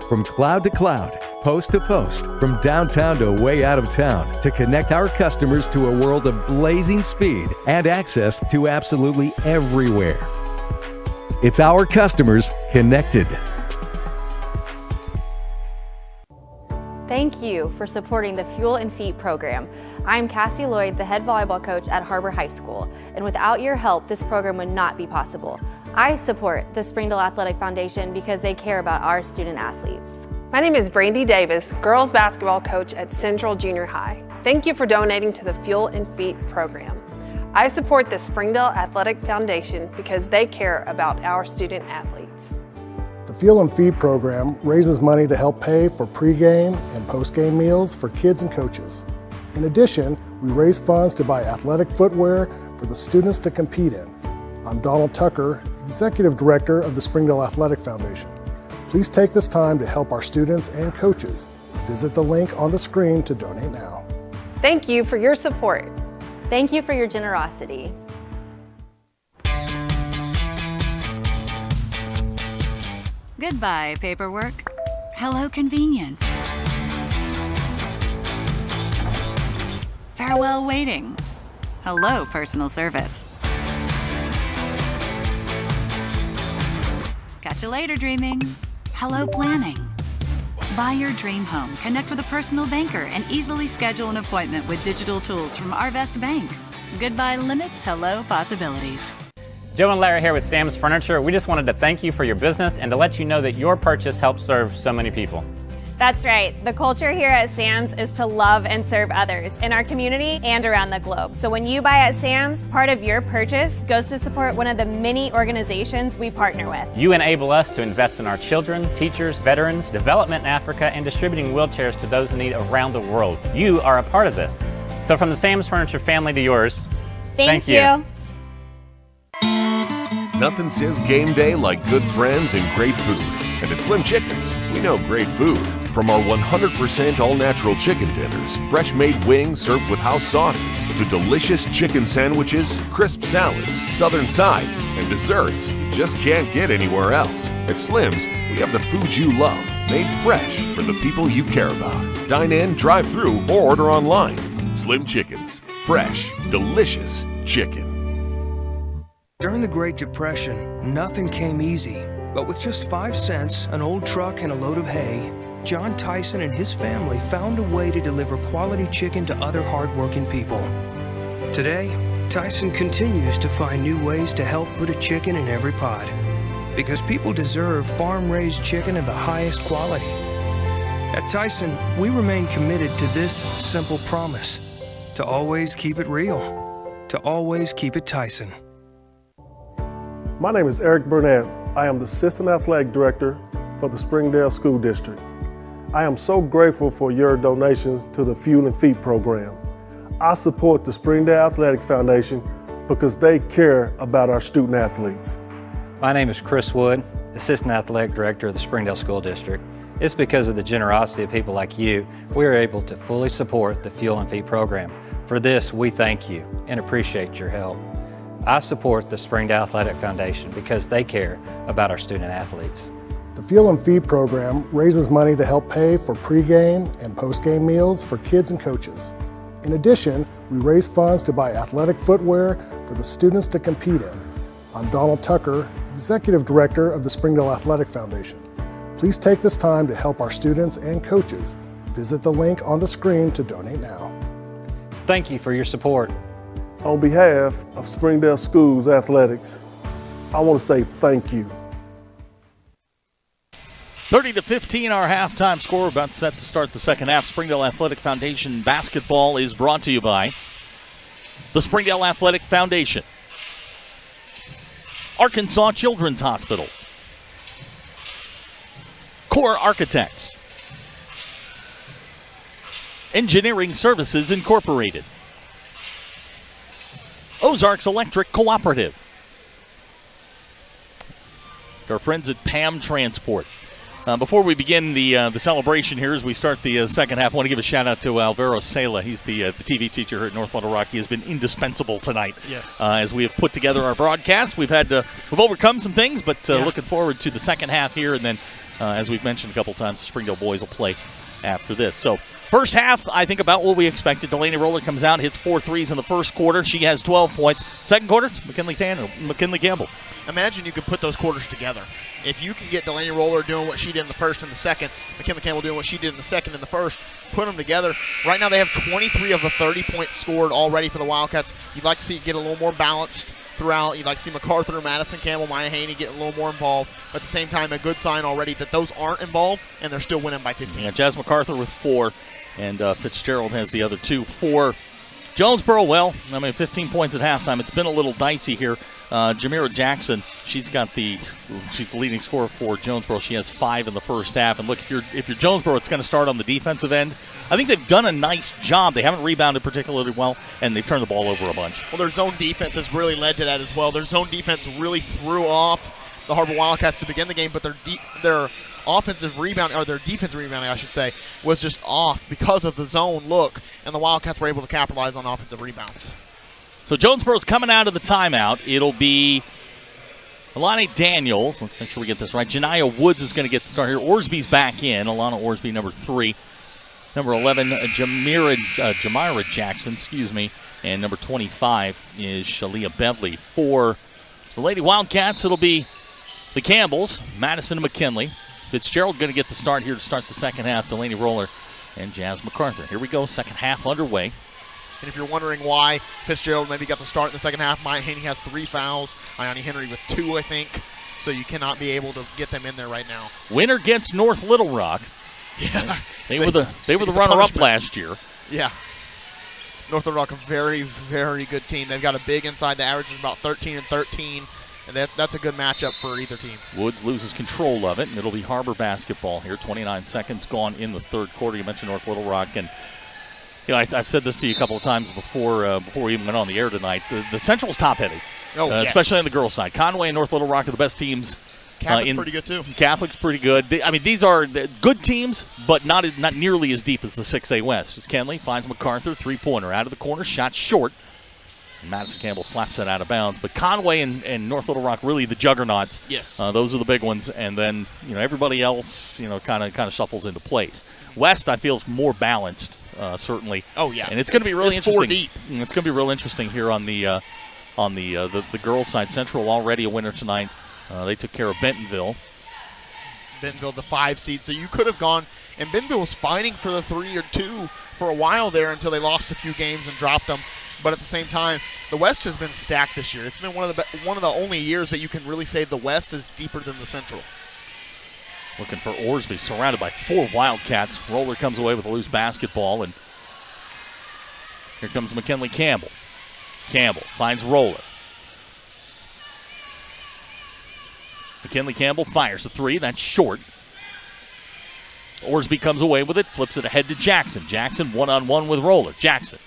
From cloud to cloud, post to post, from downtown to way out of town, to connect our customers to a world of blazing speed and access to absolutely everywhere. It's our customers connected. Thank you for supporting the Fuel and Feet program. I'm Cassie Lloyd, the head volleyball coach at Har-Ber High School, and without your help, this program would not be possible. I support the Springdale Athletic Foundation because they care about our student athletes. My name is Brandy Davis, girls basketball coach at Central Junior High. Thank you for donating to the Fuel and Feet program. I support the Springdale Athletic Foundation because they care about our student athletes. The Fuel and Feed program raises money to help pay for pregame and postgame meals for kids and coaches. In addition, we raise funds to buy athletic footwear for the students to compete in. I'm Donald Tucker, Executive Director of the Springdale Athletic Foundation. Please take this time to help our students and coaches. Visit the link on the screen to donate now. Thank you for your support. Thank you for your generosity. Goodbye, paperwork. Hello, convenience. Farewell, waiting. Hello, personal service. Catch you later, dreaming. Hello, planning. Buy your dream home, connect with a personal banker, and easily schedule an appointment with digital tools from Arvest Bank. Goodbye limits, hello possibilities. Joe and Larry here with Sam's Furniture. We just wanted to thank you for your business and to let you know that your purchase helps serve so many people. That's right. The culture here at Sam's is to love and serve others in our community and around the globe. So when you buy at Sam's, part of your purchase goes to support one of the many organizations we partner with. You enable us to invest in our children, teachers, veterans, development in Africa, and distributing wheelchairs to those in need around the world. You are a part of this. So from the Sam's Furniture family to yours, thank you. Nothing says game day like good friends and great food. And at Slim Chickens, we know great food From our 100% all-natural chicken tenders, fresh-made wings served with house sauces, to delicious chicken sandwiches, crisp salads, southern sides, and desserts you just can't get anywhere else. At Slim's, we have the food you love, made fresh for the people you care about. Dine in, drive through, or order online. Slim Chickens. Fresh, delicious chicken. During the Great Depression, nothing came easy. But with just 5 cents, an old truck, and a load of hay, John Tyson and his family found a way to deliver quality chicken to other hardworking people. Today, Tyson continues to find new ways to help put a chicken in every pot. Because people deserve farm-raised chicken of the highest quality. At Tyson, we remain committed to this simple promise: to always keep it real, to always keep it Tyson. My name is Eric Burnett. I am the Assistant Athletic Director for the Springdale School District. I am so grateful for your donations to the Fuel and Feed program. I support the Springdale Athletic Foundation because they care about our student athletes. My name is Chris Wood, Assistant Athletic Director of the Springdale School District. It's because of the generosity of people like you, we are able to fully support the Fuel and Feed program. For this, we thank you and appreciate your help. I support the Springdale Athletic Foundation because they care about our student athletes. The Fuel and Feed program raises money to help pay for pregame and postgame meals for kids and coaches. In addition, we raise funds to buy athletic footwear for the students to compete in. I'm Donald Tucker, Executive Director of the Springdale Athletic Foundation. Please take this time to help our students and coaches. Visit the link on the screen to donate now. Thank you for your support. On behalf of Springdale Schools Athletics, I want to say thank you. 30-15, our halftime score. About set to start the second half. Springdale Athletic Foundation basketball is brought to you by the Springdale Athletic Foundation, Arkansas Children's Hospital, Core Architects, Engineering Services Incorporated, Ozark's Electric Cooperative, our friends at PAM Transport. Before we begin the celebration here, as we start the second half, I want to give a shout-out to Alvaro Sala. He's the TV teacher here at North Little Rock. He has been indispensable tonight. Yes. As we have put together our broadcast. We've overcome some things, but looking forward to the second half here. And then, as we've mentioned a couple times, the Springdale boys will play after this. So, first half, I think about what we expected. Delaney Roller comes out, hits 4 threes in the first quarter. She has 12 points. Second quarter, it's McKinley Campbell. Imagine you could put those quarters together. If you can get Delaney Roller doing what she did in the first and the second, McKinley Campbell doing what she did in the second and the first, put them together. Right now they have 23 of the 30 points scored already for the Wildcats. You'd like to see it get a little more balanced throughout. You'd like to see MacArthur, Madison Campbell, Maya Haney get a little more involved. But at the same time, a good sign already that those aren't involved, and they're still winning by 15. Yeah, Jazz MacArthur with 4, and Fitzgerald has the other 2. For Jonesboro, 15 points at halftime. It's been a little dicey here. Jamira Jackson, she's the leading scorer for Jonesboro. She has 5 in the first half. And look, if you're Jonesboro, it's going to start on the defensive end. I think they've done a nice job. They haven't rebounded particularly well, and they've turned the ball over a bunch. Well, their zone defense has really led to that as well. Their zone defense really threw off the Har-Ber Wildcats to begin the game, but their offensive rebound, or their defensive rebounding, I should say, was just off because of the zone look, and the Wildcats were able to capitalize on offensive rebounds. So Jonesboro's coming out of the timeout. It'll be Alani Daniels. Let's make sure we get this right. Janiyah Woods is going to get the start here. Orsby's back in. Alana Orsby, number 3. Number 11, Jamira Jackson, and number 25 is Shalia Beverly. For the Lady Wildcats, it'll be the Campbells, Madison and McKinley. Fitzgerald going to get the start here to start the second half. Delaney Roller and Jazz MacArthur. Here we go, second half underway. And if you're wondering why Fitzgerald maybe got the start in the second half, Maya Haney has 3 fouls. Ione Henry with 2, I think. So you cannot be able to get them in there right now. Winner gets North Little Rock. Yeah. They were the runner-up last year. Yeah. North Little Rock, a very, very good team. They've got a big inside. The average is about 13 and 13. And that's a good matchup for either team. Woods loses control of it, and it'll be Har-Ber basketball here. 29 seconds gone in the third quarter. You mentioned North Little Rock, and I've said this to you a couple of times before we even went on the air tonight. The Central's top-heavy, yes. Especially on the girls' side. Conway and North Little Rock are the best teams Catholic's pretty good, too. Catholic's pretty good. These are good teams, but not nearly as deep as the 6A West. As Kenley finds MacArthur, three-pointer out of the corner, shot short. And Madison Campbell slaps it out of bounds. But Conway and North Little Rock, really the juggernauts. Yes. Those are the big ones. And then, everybody else, kind of shuffles into place. West, I feel, is more balanced, certainly. Oh, yeah. And it's going to be really interesting. 4 deep. It's going to be real interesting here on the girls' side. Central already a winner tonight. They took care of Bentonville. Bentonville, the 5 seed. So you could have gone, and Bentonville was fighting for the 3 or 2 for a while there until they lost a few games and dropped them. But at the same time, the West has been stacked this year. It's been one of the only years that you can really say the West is deeper than the Central. Looking for Orsby, surrounded by 4 Wildcats. Roller comes away with a loose basketball, and here comes McKinley Campbell. Campbell finds Roller. McKinley Campbell fires a 3. That's short. Orsby comes away with it, flips it ahead to Jackson. Jackson one-on-one with Roller. Jackson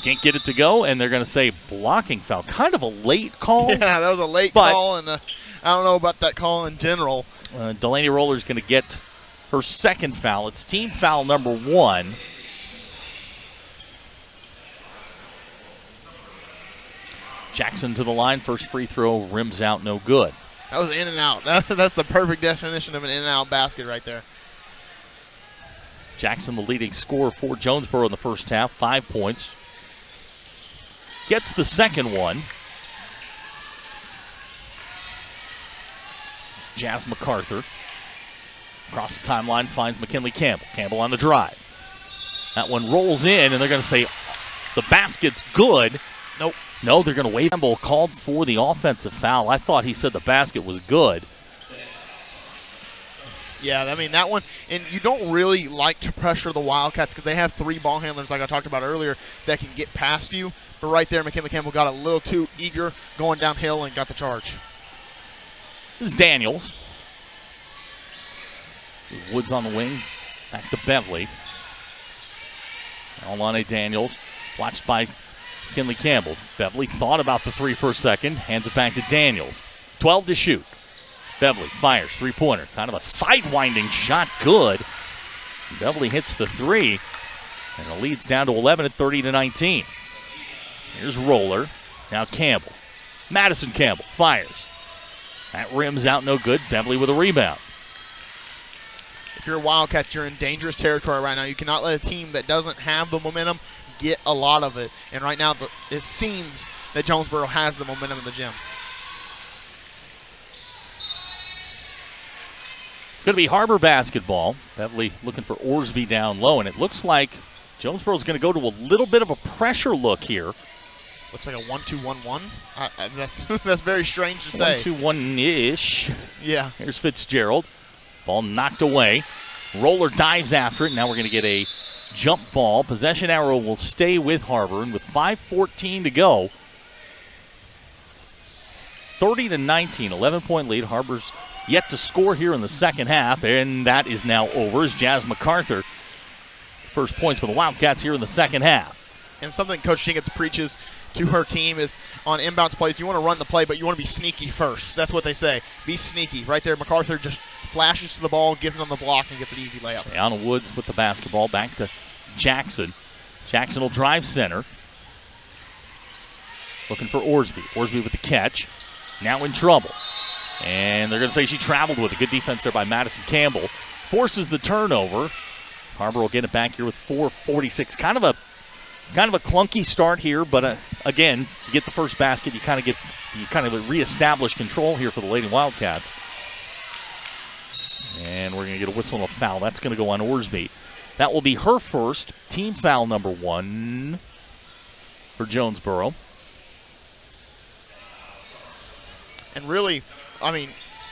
can't get it to go, and they're going to say blocking foul. Kind of a late call. Yeah, that was a late call, and I don't know about that call in general. Delaney Roller's going to get her second foul. It's team foul number 1. Jackson to the line. First free throw rims out, no good. That was in and out. That's the perfect definition of an in and out basket right there. Jackson, the leading scorer for Jonesboro in the first half, 5 points. Gets the second one. Jazz MacArthur. Across the timeline finds McKinley Campbell. Campbell on the drive. That one rolls in, and they're going to say the basket's good. Nope. No, they're going to wait. Campbell called for the offensive foul. I thought he said the basket was good. Yeah, that one, and you don't really like to pressure the Wildcats because they have 3 ball handlers, like I talked about earlier, that can get past you. But right there, McKinley Campbell got a little too eager going downhill and got the charge. This is Daniels. This is Woods on the wing. Back to Beverly. Alana Daniels, watched by McKinley Campbell. Beverly thought about the 3 for a second, hands it back to Daniels. 12 to shoot. Beverly fires, three-pointer. Kind of a sidewinding shot, good. Beverly hits the 3, and it leads down to 11 at 30-19. Here's Roller. Now Campbell. Madison Campbell fires. That rims out, no good. Beverly with a rebound. If you're a Wildcat, you're in dangerous territory right now. You cannot let a team that doesn't have the momentum get a lot of it. And right now, it seems that Jonesboro has the momentum in the gym. It's going to be Har-Ber basketball. Beverly looking for Orsby down low, and it looks like Jonesboro's going to go to a little bit of a pressure look here. Looks like a 1-2-1-1. That's very strange to say. 1-2-1-ish. Yeah. Here's Fitzgerald. Ball knocked away. Roller dives after it. Now we're going to get a jump ball. Possession arrow will stay with Har-Ber, and with 5:14 to go, 30-19, 11-point lead. Har-Ber's yet to score here in the second half, and that is now over as Jazz MacArthur. First points for the Wildcats here in the second half. And something Coach Jenkins preaches to her team is on inbounds plays, you want to run the play, but you want to be sneaky first. That's what they say. Be sneaky. Right there, MacArthur just flashes to the ball, gets it on the block, and gets an easy layup. Anna Woods with the basketball. Back to Jackson. Jackson will drive center. Looking for Orsby. Orsby with the catch. Now in trouble. And they're going to say she traveled with it. Good defense there by Madison Campbell. Forces the turnover. Har-Ber will get it back here with 4:46. Kind of a clunky start here, but again, you get the first basket, you kind of reestablish control here for the Lady Wildcats. And we're going to get a whistle and a foul. That's going to go on Orsby. That will be her first, team foul number 1 for Jonesboro. And really, I mean,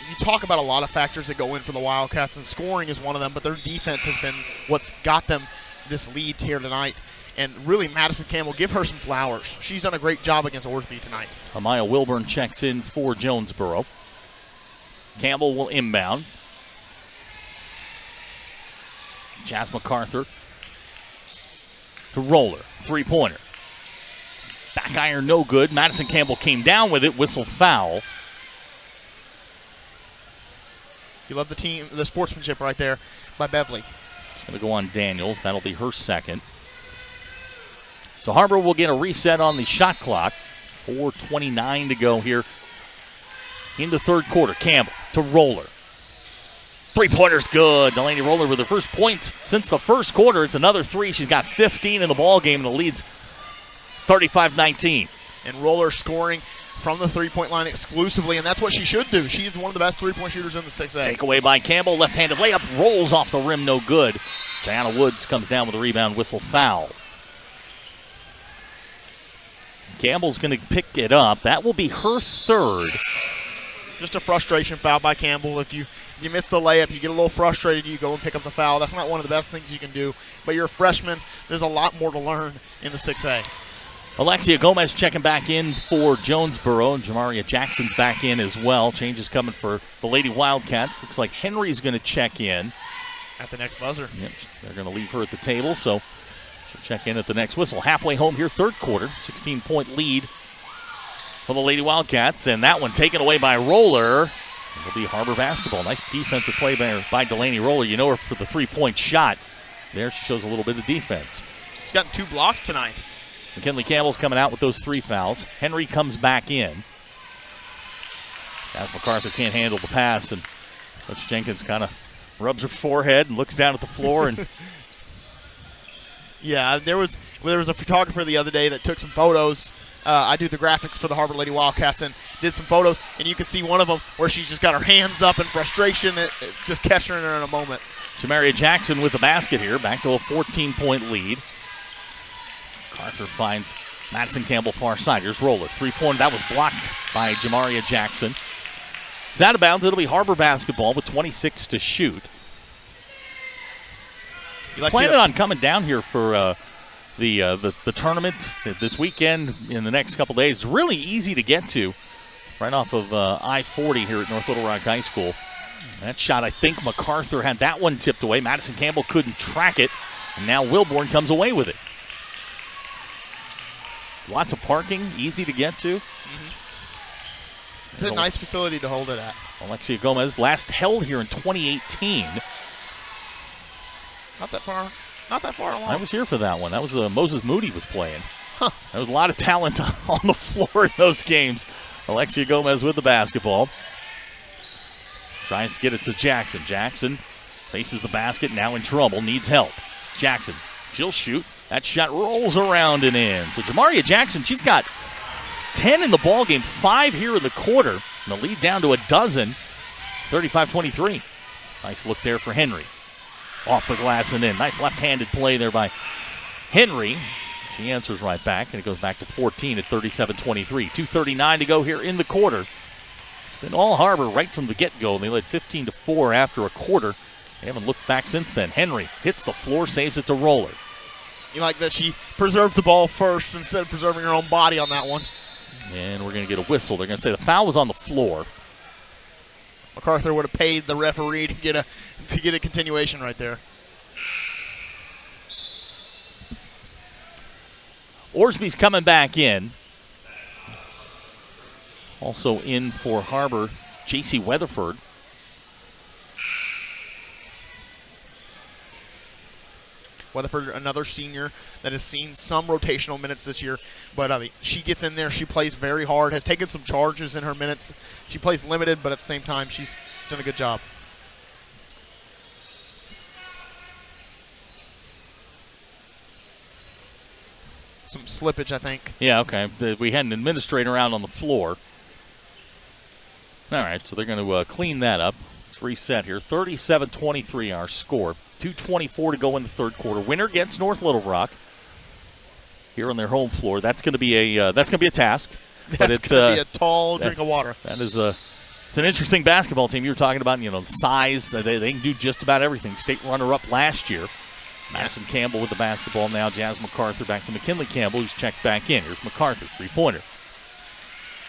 you talk about a lot of factors that go in for the Wildcats, and scoring is one of them, but their defense has been what's got them this lead here tonight. And really, Madison Campbell, give her some flowers. She's done a great job against Orsby tonight. Amaya Wilburn checks in for Jonesboro. Campbell will inbound. Jazz MacArthur to Roller. Three-pointer. Back iron, no good. Madison Campbell came down with it. Whistle foul. You love the sportsmanship right there by Beverly. It's going to go on Daniels. That'll be her second. So Har-Ber will get a reset on the shot clock. 4:29 to go here in the third quarter. Campbell to Roller. Three-pointer's good. Delaney Roller with her first points since the first quarter. It's another three. She's got 15 in the ball game, and the lead's 35-19. And Roller scoring from the three-point line exclusively, and that's what she should do. She's one of the best three-point shooters in the 6A. Takeaway by Campbell. Left-handed layup. Rolls off the rim. No good. Diana Woods comes down with a rebound. Whistle foul. Campbell's going to pick it up. That will be her third. Just a frustration foul by Campbell. If you miss the layup, you get a little frustrated, you go and pick up the foul. That's not one of the best things you can do. But you're a freshman. There's a lot more to learn in the 6A. Alexia Gomez checking back in for Jonesboro. Jamaria Jackson's back in as well. Changes coming for the Lady Wildcats. Looks like Henry's going to check in. At the next buzzer. Yep, they're going to leave her at the table, so she'll check in at the next whistle. Halfway home here, third quarter. 16-point lead for the Lady Wildcats, and that one taken away by Roller. It'll be Har-Ber basketball. Nice defensive play by Delaney Roller. You know her for the three-point shot. There she shows a little bit of defense. She's gotten 2 blocks tonight. McKinley Campbell's coming out with those 3 fouls. Henry comes back in. As MacArthur can't handle the pass, and Coach Jenkins kind of rubs her forehead and looks down at the floor. And yeah, there was a photographer the other day that took some photos. I do the graphics for the Har-Ber Lady Wildcats and did some photos, and you can see one of them where she's just got her hands up in frustration. It just catching her in a moment. Jamaria Jackson with the basket here, back to a 14-point lead. MacArthur finds Madison Campbell far side. Here's Roller. Three-pointer. That was blocked by Jamaria Jackson. It's out of bounds. It'll be Har-Ber basketball with 26 to shoot. Planning on coming down here for the tournament this weekend in the next couple days. It's really easy to get to right off of I-40 here at North Little Rock High School. That shot, I think MacArthur had that one tipped away. Madison Campbell couldn't track it, and now Wilborn comes away with it. Lots of parking, easy to get to. It's a nice facility to hold it at. Alexia Gomez last held here in 2018. Not that far along. I was here for that one. That was Moses Moody was playing. Huh. There was a lot of talent on the floor in those games. Alexia Gomez with the basketball. Tries to get it to Jackson. Jackson faces the basket, now in trouble, needs help. Jackson, she'll shoot. That shot rolls around and in. So Jamaria Jackson, she's got 10 in the ball game, 5 here in the quarter, and the lead down to a dozen, 35-23. Nice look there for Henry. Off the glass and in. Nice left-handed play there by Henry. She answers right back, and it goes back to 14 at 37-23. 2:39 to go here in the quarter. It's been all Har-Ber right from the get-go. They led 15-4 after a quarter. They haven't looked back since then. Henry hits the floor, saves it to Roller. You like that she preserved the ball first instead of preserving her own body on that one. And we're going to get a whistle. They're going to say the foul was on the floor. MacArthur would have paid the referee to get a continuation right there. Orsby's coming back in. Also in for Har-Ber, J.C. Weatherford. Weatherford, another senior that has seen some rotational minutes this year. But, I mean, she gets in there. She plays very hard, has taken some charges in her minutes. She plays limited, but at the same time, she's done a good job. Some slippage, I think. Yeah, okay. We had an administrator out on the floor. All right, so they're going to clean that up. Let's reset here. 37-23 our score. 2:24 to go in the third quarter. Winner gets North Little Rock here on their home floor. That's going to be a task. That's going to be a tall drink of water. That is it's an interesting basketball team. You were talking about, the size. They can do just about everything. State runner-up last year. Madison Campbell with the basketball now. Jazz MacArthur back to McKinley Campbell, who's checked back in. Here's MacArthur, three-pointer.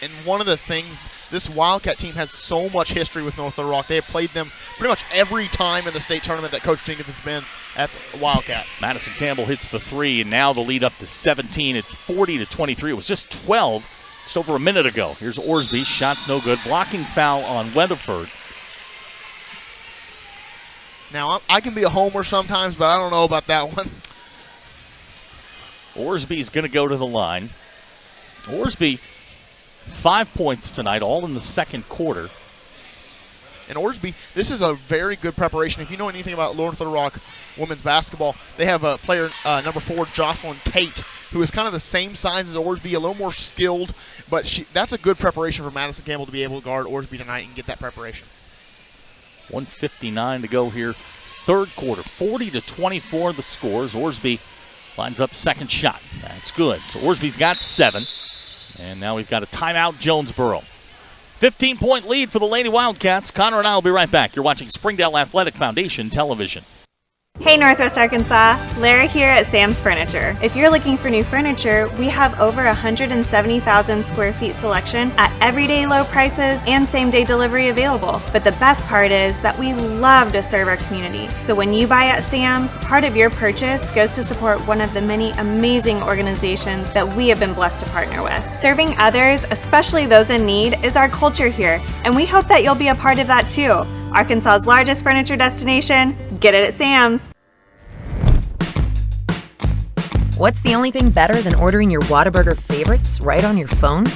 And one of the things, this Wildcat team has so much history with North Little Rock. They have played them pretty much every time in the state tournament that Coach Jenkins has been at the Wildcats. Madison Campbell hits the three, and now the lead up to 17 at 40-23. It was just 12 just over a minute ago. Here's Orsby. Shot's no good. Blocking foul on Weatherford. Now, I can be a homer sometimes, but I don't know about that one. Orsby's going to go to the line. Orsby, 5 points tonight, all in the second quarter. And Orsby, this is a very good preparation. If you know anything about North Little Rock women's basketball, they have a player, number 4, Jocelyn Tate, who is kind of the same size as Orsby, a little more skilled, but that's a good preparation for Madison Campbell to be able to guard Orsby tonight and get that preparation. 1:59 to go here, third quarter. 40-24 the scores. Orsby lines up second shot. That's good. So Orsby's got 7. And now we've got a timeout, Jonesboro. 15-point lead for the Lady Wildcats. Connor and I will be right back. You're watching Springdale Athletic Foundation Television. Hey Northwest Arkansas, Lara here at Sam's Furniture. If you're looking for new furniture, we have over 170,000 square feet selection at everyday low prices and same-day delivery available. But the best part is that we love to serve our community. So when you buy at Sam's, part of your purchase goes to support one of the many amazing organizations that we have been blessed to partner with. Serving others, especially those in need, is our culture here, and we hope that you'll be a part of that too. Arkansas's largest furniture destination, get it at Sam's. What's the only thing better than ordering your Whataburger favorites right on your phone?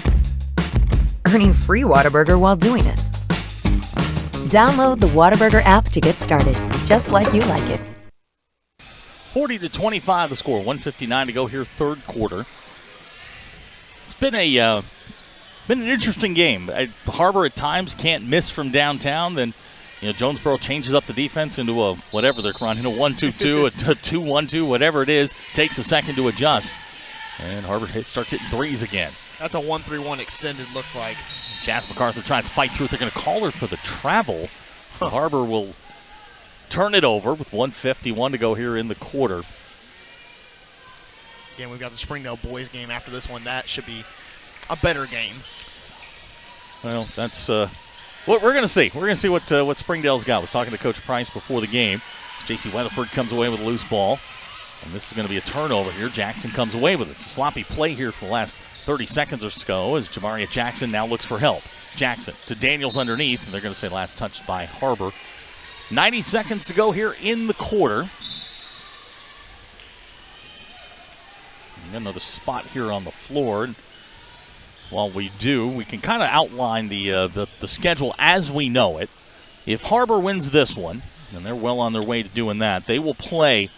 Earning free Whataburger while doing it. Download the Whataburger app to get started, just like you like it. 40-25 the score, 1:59 to go here, third quarter. It's been an interesting game. Har-Ber at times can't miss from downtown, then Jonesboro changes up the defense into a whatever they're running, a 1-2-2, a 2-1-2, whatever it is. Takes a second to adjust. And Har-Ber starts hitting threes again. That's a 1-3-1 extended, looks like. Jazz MacArthur tries to fight through it. They're going to call her for the travel. Har-Ber will turn it over with 1:51 to go here in the quarter. Again, we've got the Springdale boys game after this one. That should be a better game. Well, that's what we're going to see. We're going to see what Springdale's got. I was talking to Coach Price before the game. J.C. Weatherford comes away with a loose ball. And this is going to be a turnover here. Jackson comes away with it. It's a sloppy play here for the last 30 seconds or so as Jamaria Jackson now looks for help. Jackson to Daniels underneath, and they're going to say last touched by Har-Ber. 90 seconds to go here in the quarter. Another spot here on the floor. While we do, we can kind of outline the schedule as we know it. If Har-Ber wins this one, and they're well on their way to doing that, they will play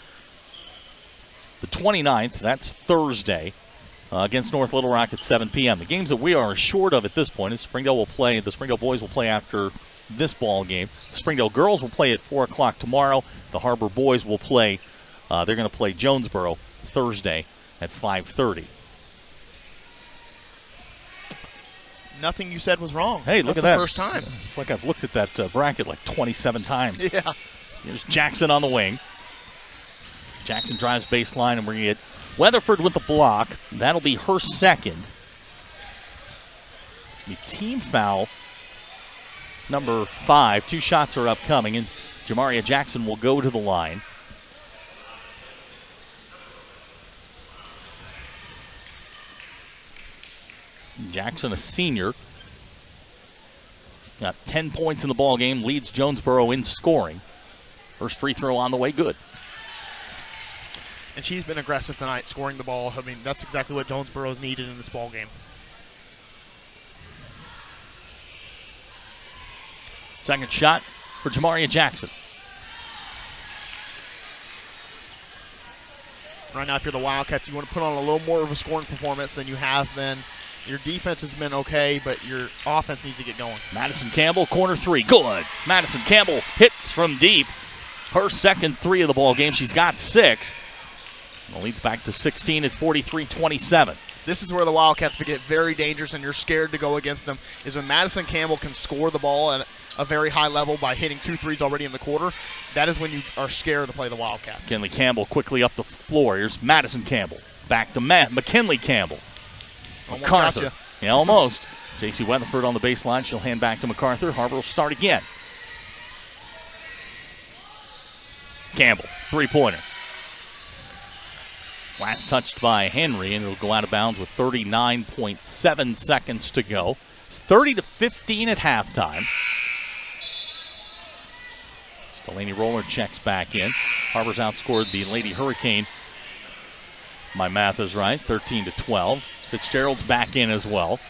the 29th, that's Thursday, against North Little Rock at 7 p.m. The games that we are short of at this point is the Springdale boys will play after this ball game. The Springdale girls will play at 4 o'clock tomorrow. The Har-Ber boys will play, they're going to play Jonesboro Thursday at 5:30. Nothing you said was wrong. Hey, look That's at that. The first time. It's like I've looked at that bracket like 27 times. Yeah. Here's Jackson on the wing. Jackson drives baseline, and we're going to get Weatherford with the block. That'll be her second. It's going to be team foul number 5. 2 shots are upcoming, and Jamaria Jackson will go to the line. Jackson, a senior, got 10 points in the ball game, leads Jonesboro in scoring. First free throw on the way, good. And she's been aggressive tonight, scoring the ball. I mean, that's exactly what Jonesboro's needed in this ball game. Second shot for Jamaria Jackson. Right now, if you're the Wildcats, you want to put on a little more of a scoring performance than you have been. Your defense has been okay, but your offense needs to get going. Madison Campbell, corner 3, good. Madison Campbell hits from deep. Her second 3 of the ball game. She's got 6. And leads back to 16 at 43-27. This is where the Wildcats get very dangerous, and you're scared to go against them, is when Madison Campbell can score the ball at a very high level by hitting 2 threes already in the quarter. That is when you are scared to play the Wildcats. McKinley Campbell quickly up the floor. Here's Madison Campbell. Back to McKinley Campbell. MacArthur. Yeah, almost. J.C. Weatherford on the baseline. She'll hand back to MacArthur. Har-Ber will start again. Campbell, 3-pointer. Last touched by Henry, and it'll go out of bounds with 39.7 seconds to go. It's 30-15 at halftime. Delaney Roller checks back in. Har-Ber's outscored the Lady Hurricane. My math is right, 13-12. Fitzgerald's back in as well.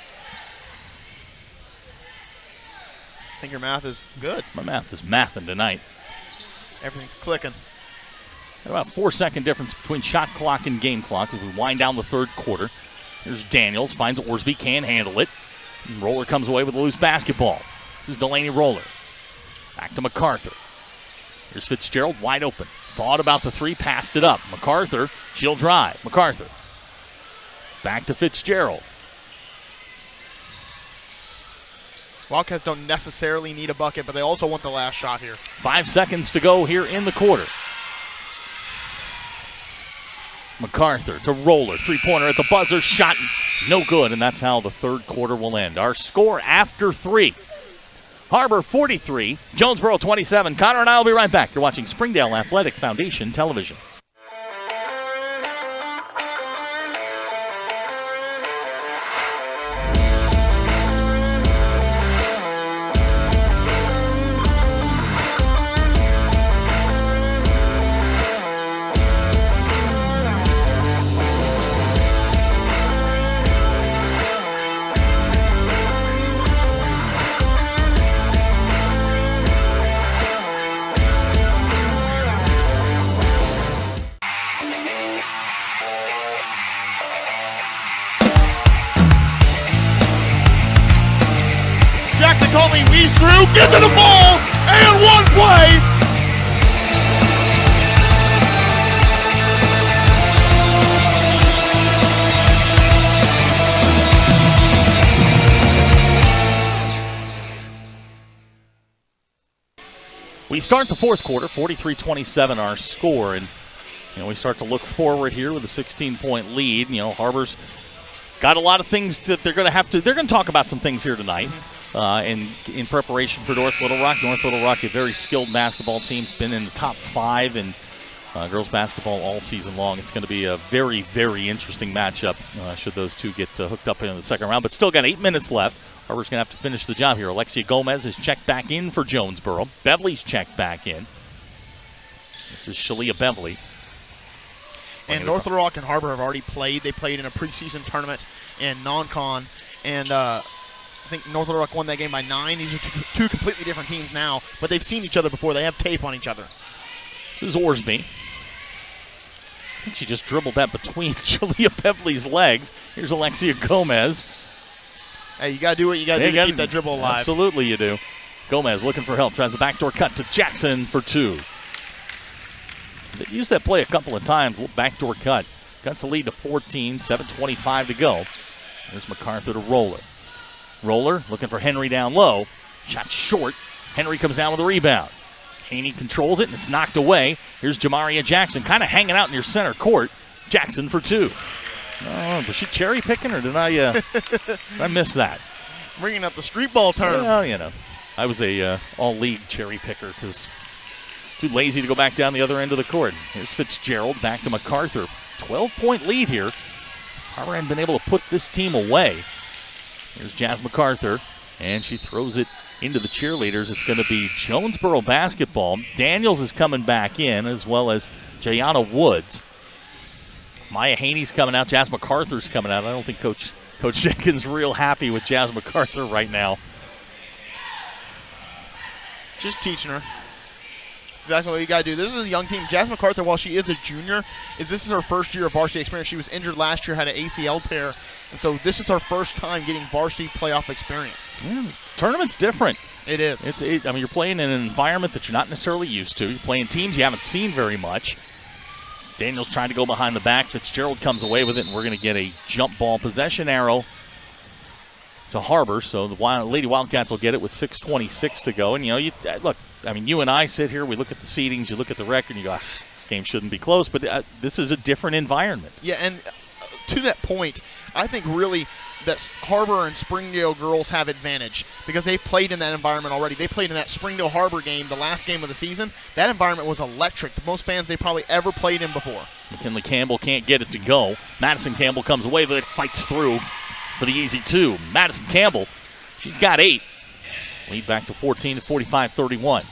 I think your math is good. My math is mathin' tonight. Everything's clicking. Got about 4-second difference between shot clock and game clock as we wind down the third quarter. Here's Daniels, finds Orsby, can't handle it. And Roller comes away with a loose basketball. This is Delaney Roller. Back to MacArthur. Here's Fitzgerald, wide open. Thought about the three, passed it up. MacArthur, she'll drive. MacArthur. Back to Fitzgerald. Wildcats don't necessarily need a bucket, but they also want the last shot here. 5 seconds to go here in the quarter. MacArthur to Roller. Three-pointer at the buzzer. Shot no good, and that's how the third quarter will end. Our score after 3. Har-Ber 43, Jonesboro 27. Connor and I will be right back. You're watching Springdale Athletic Foundation Television. Told me we threw, get to the ball, and one play. We start the fourth quarter, 43-27 our score, and we start to look forward here with a 16-point lead. Har-Ber's got a lot of things that they're going to talk about some things here tonight. In preparation for North Little Rock. North Little Rock, a very skilled basketball team, been in the top 5 in girls basketball all season long. It's going to be a very, very interesting matchup should those two get hooked up in the second round. But still got 8 minutes left. Har-Ber's going to have to finish the job here. Alexia Gomez is checked back in for Jonesboro. Beverly's checked back in. This is Shalia Beverly. And North Little Rock and Har-Ber have already played. They played in a preseason tournament in non-con. And I think North Little Rock won that game by 9. These are two completely different teams now, but they've seen each other before. They have tape on each other. This is Orsby. I think she just dribbled that between Shalia Beverly's legs. Here's Alexia Gomez. Hey, you got to do what you got to do to keep that dribble alive. Absolutely you do. Gomez looking for help. Tries the backdoor cut to Jackson for 2. They used that play a couple of times. Little backdoor cut. Cuts the lead to 14. 7:25 to go. There's MacArthur to Roller. Roller looking for Henry down low. Shot short. Henry comes down with a rebound. Haney controls it, and it's knocked away. Here's Jamaria Jackson kind of hanging out near center court. Jackson for 2. Oh, was she cherry picking, or did I miss that? Bringing up the street ball term. Well, I was a all-league cherry picker because too lazy to go back down the other end of the court. Here's Fitzgerald back to MacArthur. 12-point lead here. Har-Ber hadn't been able to put this team away. Here's Jazz MacArthur, and she throws it into the cheerleaders. It's going to be Jonesboro basketball. Daniels is coming back in, as well as Jayana Woods. Maya Haney's coming out. Jazz MacArthur's coming out. I don't think Coach Jenkins real happy with Jazz MacArthur right now. Just teaching her. Exactly what you got to do. This is a young team. Jazz MacArthur, while she is a junior, this is her first year of varsity experience. She was injured last year, had an ACL tear, and so this is her first time getting varsity playoff experience. Yeah, the tournament's different. It is. You're playing in an environment that you're not necessarily used to. You're playing teams you haven't seen very much. Daniels trying to go behind the back. Fitzgerald comes away with it, and we're going to get a jump ball possession arrow to Har-Ber. So the Lady Wildcats will get it with 6:26 to go. And, look, you and I sit here, we look at the seedings, you look at the record, and you go, this game shouldn't be close. But this is a different environment. Yeah, and to that point, I think really that Har-Ber and Springdale girls have advantage because they've played in that environment already. They played in that Springdale Har-Ber game, the last game of the season. That environment was electric. The most fans they probably ever played in before. McKinley Campbell can't get it to go. Madison Campbell comes away, but it fights through for the easy 2. Madison Campbell, she's got 8. Lead back to 14 at 45-31.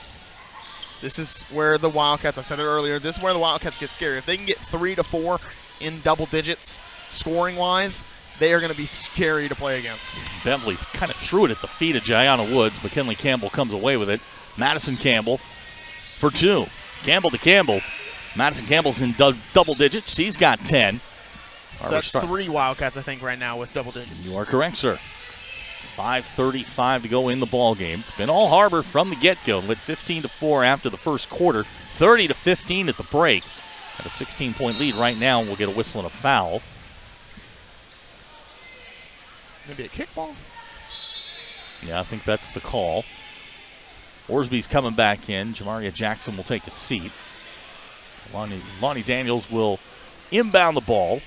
This is where the Wildcats, I said it earlier, this is where the Wildcats get scary. If they can get 3 to 4 in double digits scoring-wise, they are going to be scary to play against. Bentley kind of threw it at the feet of Gianna Woods. McKinley Campbell comes away with it. Madison Campbell for 2. Campbell to Campbell. Madison Campbell's in double digits. She's got 10. So that's 3 Wildcats, I think, right now with double digits. You are correct, sir. 5:35 to go in the ball game. It's been all Har-Ber from the get-go. Led 15-4 after the first quarter. 30-15 at the break. At a 16-point lead right now. We'll get a whistle and a foul. Maybe a kickball? Yeah, I think that's the call. Orsby's coming back in. Jamaria Jackson will take a seat. Lonnie Daniels will inbound the ball.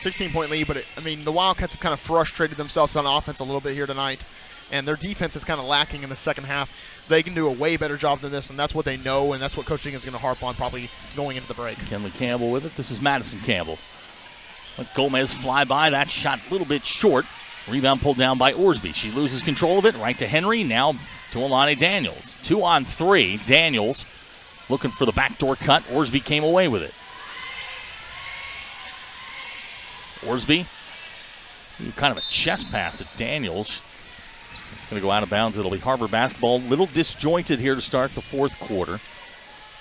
$16-point lead, but the Wildcats have kind of frustrated themselves on offense a little bit here tonight, and their defense is kind of lacking in the second half. They can do a way better job than this, and that's what they know, and that's what coaching is going to harp on probably going into the break. Kenley Campbell with it. This is Madison Campbell. Let Gomez fly by. That shot a little bit short. Rebound pulled down by Orsby. She loses control of it. Right to Henry. Now to Alani Daniels. 2 on 3. Daniels looking for the backdoor cut. Orsby came away with it. Orsby, kind of a chest pass at Daniels. It's going to go out of bounds. It'll be Har-Ber basketball. Little disjointed here to start the fourth quarter.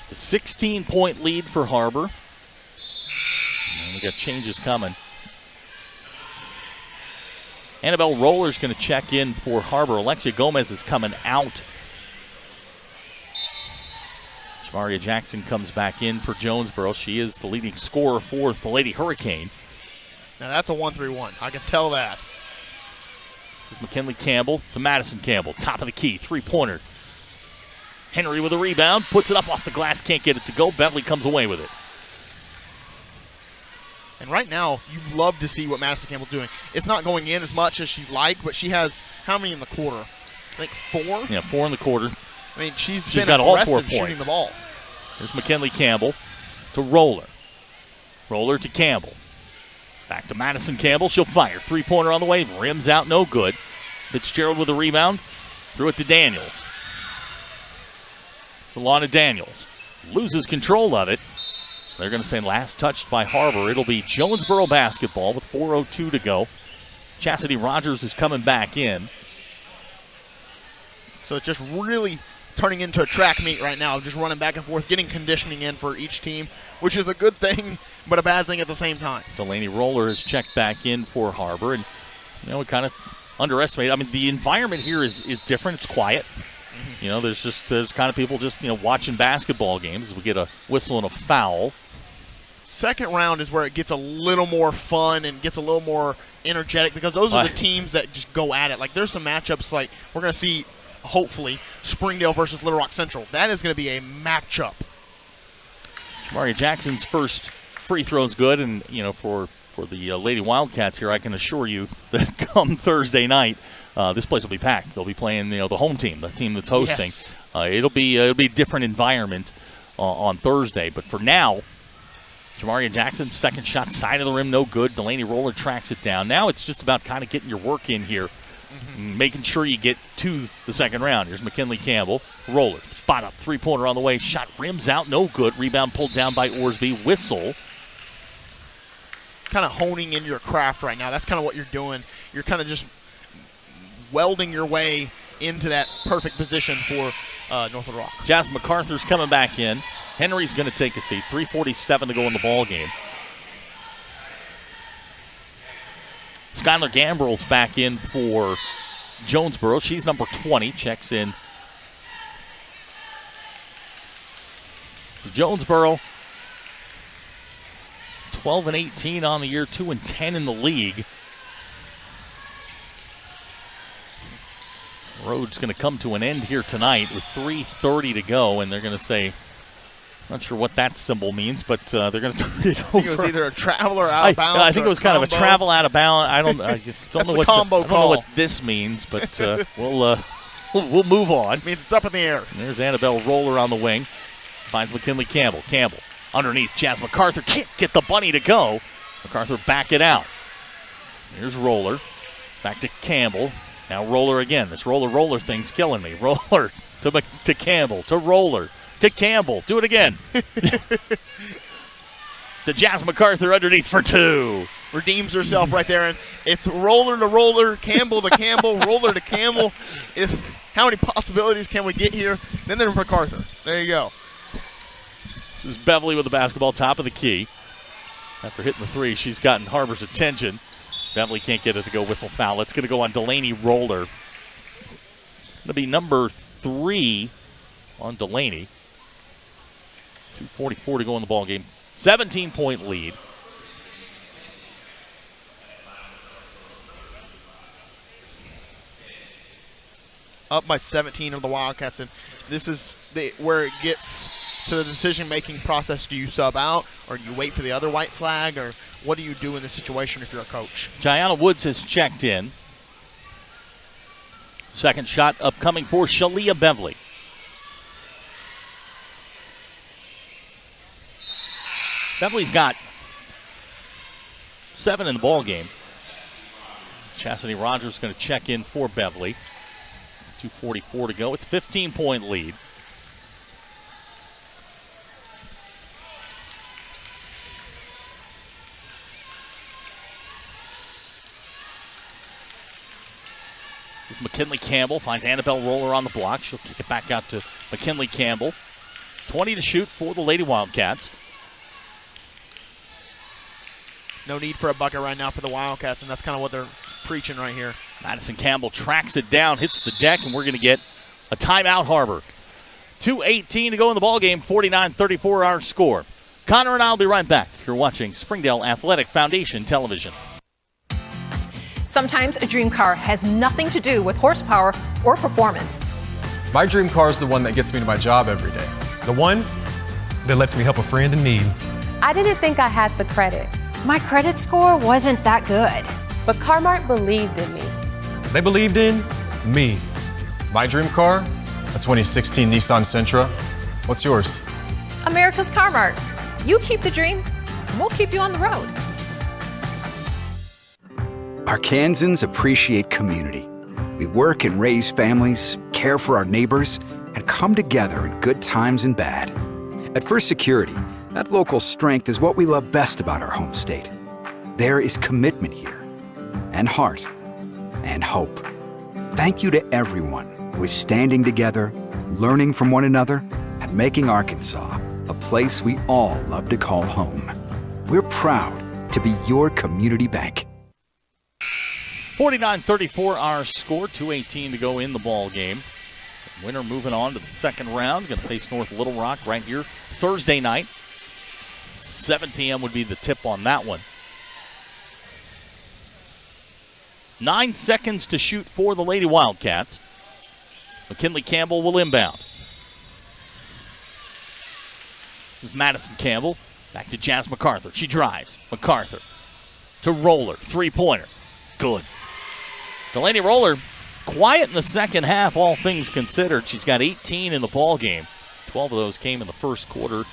It's a 16-point lead for Har-Ber. And we got changes coming. Annabelle Roller's going to check in for Har-Ber. Alexia Gomez is coming out. Jamaria Jackson comes back in for Jonesboro. She is the leading scorer for the Lady Hurricane. Now that's a 1-3-1. I can tell that. This is McKinley Campbell to Madison Campbell. Top of the key, 3-pointer. Henry with a rebound. Puts it up off the glass. Can't get it to go. Bentley comes away with it. And right now, you love to see what Madison Campbell's doing. It's not going in as much as she'd like, but she has how many in the quarter? I think 4? Yeah, 4 in the quarter. She's been got all 4 points. Shooting the ball. There's McKinley Campbell to Roller. Roller to Campbell. Back to Madison Campbell. She'll fire. 3-pointer on the way. Rims out. No good. Fitzgerald with a rebound. Threw it to Daniels. Solana Daniels loses control of it. They're going to say last touched by Har-Ber. It'll be Jonesboro basketball with 4:02 to go. Chastity Rogers is coming back in. So it's just really turning into a track meet right now, just running back and forth, getting conditioning in for each team, which is a good thing, but a bad thing at the same time. Delaney Roller has checked back in for Har-Ber, and we kind of underestimate. The environment here is different. It's quiet. Mm-hmm. There's kind of people just watching basketball games as we get a whistle and a foul. Second round is where it gets a little more fun and gets a little more energetic because those are the teams that just go at it. Like there's some matchups like we're going to see. Hopefully, Springdale versus Little Rock Central. That is going to be a matchup. Jamaria Jackson's first free throw is good, and for the Lady Wildcats here, I can assure you that come Thursday night, this place will be packed. They'll be playing the home team, the team that's hosting. Yes. It'll be a different environment on Thursday, but for now, Jamaria Jackson, second shot, side of the rim, no good. Delaney Roller tracks it down. Now it's just about kind of getting your work in here. Mm-hmm. Making sure you get to the second round. Here's McKinley Campbell. Roller. Spot up. 3-pointer on the way. Shot rims out. No good. Rebound pulled down by Orsby. Whistle. Kind of honing in your craft right now. That's kind of what you're doing. You're kind of just welding your way into that perfect position for North Little Rock. Jasmine MacArthur's coming back in. Henry's going to take a seat. 3:47 to go in the ball game. Skylar Gambrell's back in for Jonesboro. She's number 20. Checks in. Jonesboro, 12-18 on the year, 2-10 in the league. Road's going to come to an end here tonight with 3:30 to go, and they're going to say, not sure what that symbol means, but they're going to turn it over. I think it was either a travel or out of bounds. I think it was kind of a travel out of bounds. I don't know what this means, but we'll move on. It means it's up in the air. And there's Annabelle Roller on the wing. Finds McKinley Campbell. Campbell underneath. Jazz MacArthur can't get the bunny to go. MacArthur back it out. Here's Roller. Back to Campbell. Now Roller again. This roller thing's killing me. Roller to Campbell. To Roller. To Campbell. Do it again. To Jazz MacArthur underneath for two. Redeems herself right there. And it's Roller to Roller, Campbell to Campbell, Roller to Campbell. How many possibilities can we get here? Then there's MacArthur. There you go. This is Beverly with the basketball, top of the key. After hitting the three, she's gotten Har-Ber's attention. Beverly can't get it to go, whistle foul. It's going to go on Delaney Roller. It's going to be number 3 on Delaney. 2:44 to go in the ball game. 17-point lead. Up by 17 of the Wildcats, and this is where it gets to the decision-making process. Do you sub out, or do you wait for the other white flag, or what do you do in this situation if you're a coach? Gianna Woods has checked in. Second shot upcoming for Shalia Beverly. Beverly's got 7 in the ball game. Chastity Rogers going to check in for Beverly. 2:44 to go. It's a 15-point lead. This is McKinley Campbell. Finds Annabelle Roller on the block. She'll kick it back out to McKinley Campbell. 20 to shoot for the Lady Wildcats. No need for a bucket right now for the Wildcats, and that's kind of what they're preaching right here. Madison Campbell tracks it down, hits the deck, and we're going to get a timeout, Har-Ber. 2:18 to go in the ballgame, 49-34 our score. Connor and I will be right back. You're watching Springdale Athletic Foundation Television. Sometimes a dream car has nothing to do with horsepower or performance. My dream car is the one that gets me to my job every day. The one that lets me help a friend in need. I didn't think I had the credit. My credit score wasn't that good, but Carmart believed in me. They believed in me. My dream car, a 2016 Nissan Sentra. What's yours? America's Carmart. You keep the dream, and we'll keep you on the road. Arkansans appreciate community. We work and raise families, care for our neighbors, and come together in good times and bad. At First Security, that local strength is what we love best about our home state. There is commitment here, and heart, and hope. Thank you to everyone who is standing together, learning from one another, and making Arkansas a place we all love to call home. We're proud to be your community bank. 49-34 our score, 2:18 to go in the ball game. Winner moving on to the second round. Going to face North Little Rock right here Thursday night. 7 p.m. would be the tip on that one. 9 seconds to shoot for the Lady Wildcats. McKinley Campbell will inbound. This is Madison Campbell. Back to Jazz MacArthur. She drives. MacArthur to Roller. Three-pointer. Good. Delaney Roller, quiet in the second half, all things considered. She's got 18 in the ball game. 12 of those came in the first quarter.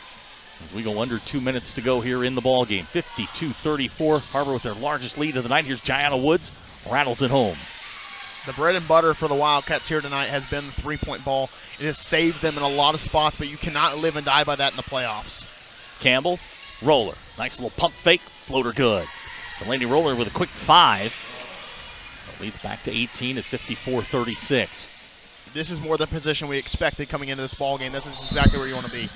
As we go under 2 minutes to go here in the ball game. 52-34. Har-Ber with their largest lead of the night. Here's Gianna Woods. Rattles it home. The bread and butter for the Wildcats here tonight has been the three-point ball. It has saved them in a lot of spots, but you cannot live and die by that in the playoffs. Campbell, Roller. Nice little pump fake. Floater good. Delaney Roller with a quick 5. Leads back to 18 at 54-36. This is more the position we expected coming into this ball game. This is exactly where you want to be.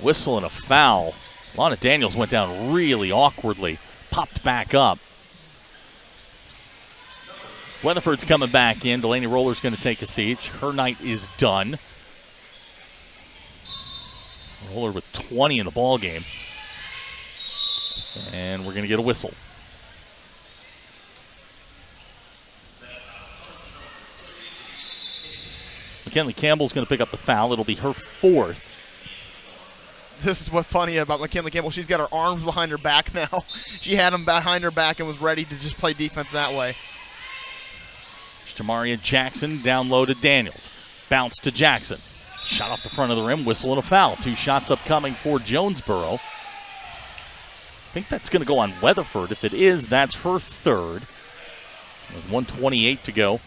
Whistle and a foul. Lana Daniels went down really awkwardly. Popped back up. Weatherford's coming back in. Delaney Roller's going to take a seat. Her night is done. Roller with 20 in the ball game. And we're going to get a whistle. McKinley Campbell's going to pick up the foul. It'll be her 4th. This is what's funny about McKinley Campbell. She's got her arms behind her back now. She had them behind her back and was ready to just play defense that way. Jamaria Jackson down low to Daniels. Bounce to Jackson. Shot off the front of the rim. Whistle and a foul. 2 shots upcoming for Jonesboro. think that's going to go on Weatherford. If it is, that's her third. With 1:28 to go.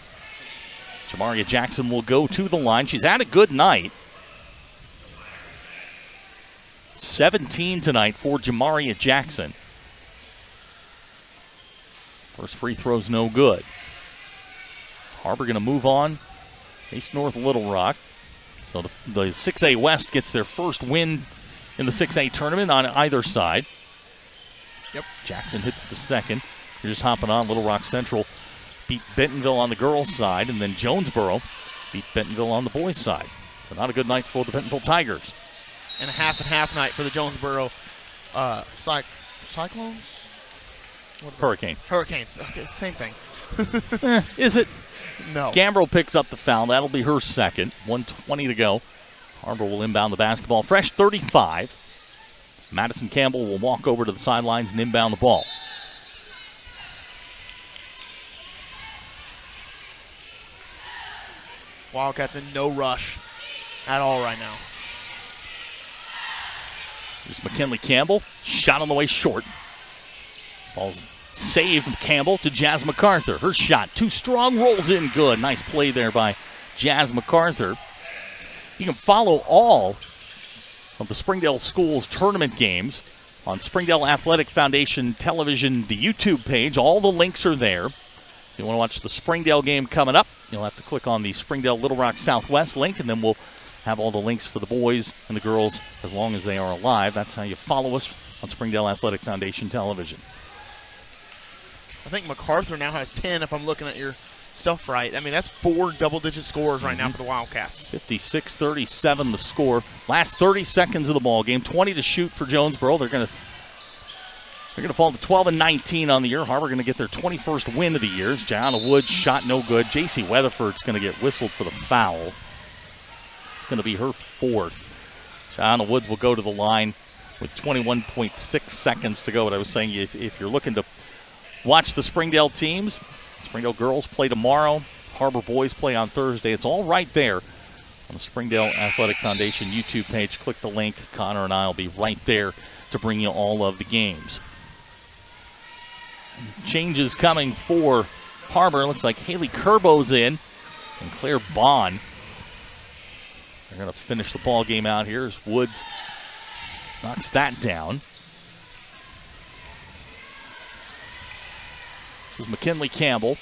Jamaria Jackson will go to the line. She's had a good night. 17 tonight for Jamaria Jackson. First free throw's no good. Har-Ber going to move on. East North Little Rock. So the 6A West gets their first win in the 6A tournament on either side. Yep. Jackson hits the second. You're just hopping on. Little Rock Central beat Bentonville on the girls' side, and then Jonesboro beat Bentonville on the boys' side. So not a good night for the Bentonville Tigers. And a half night for the Jonesboro Cyclones? Hurricanes. Okay, same thing. Is it? No. Gambrel picks up the foul. That'll be her second. 1:20 to go. Har-Ber will inbound the basketball. Fresh 35. Madison Campbell will walk over to the sidelines and inbound the ball. Wildcats in no rush at all right now. Here's McKinley Campbell. Shot on the way short. Ball's saved. Campbell to Jazz MacArthur. Her shot too strong. Rolls in good. Nice play there by Jazz MacArthur. You can follow all of the Springdale Schools tournament games on Springdale Athletic Foundation Television, the YouTube page. All the links are there. If you want to watch the Springdale game coming up, you'll have to click on the Springdale Little Rock Southwest link, and then we'll have all the links for the boys and the girls as long as they are alive. That's how you follow us on Springdale Athletic Foundation Television. I think MacArthur now has 10 if I'm looking at your stuff right. I mean, that's 4 double-digit scores right now for the Wildcats. 56-37 the score. Last 30 seconds of the ball game. 20 to shoot for Jonesboro. They're going to fall to 12-19 on the year. Har-Ber going to get their 21st win of the year. Gianna Woods shot no good. J.C. Weatherford's going to get whistled for the foul. It's going to be her fourth. Gianna Woods will go to the line with 21.6 seconds to go. What I was saying, if you're looking to watch the Springdale teams, Springdale girls play tomorrow. Har-Ber boys play on Thursday. It's all right there on the Springdale Athletic Foundation YouTube page. Click the link. Connor and I will be right there to bring you all of the games. Changes coming for Har-Ber. Looks like Haley Kerbo's in and Claire Bond. They're going to finish the ball game out here as Woods knocks that down. This is McKinley Campbell.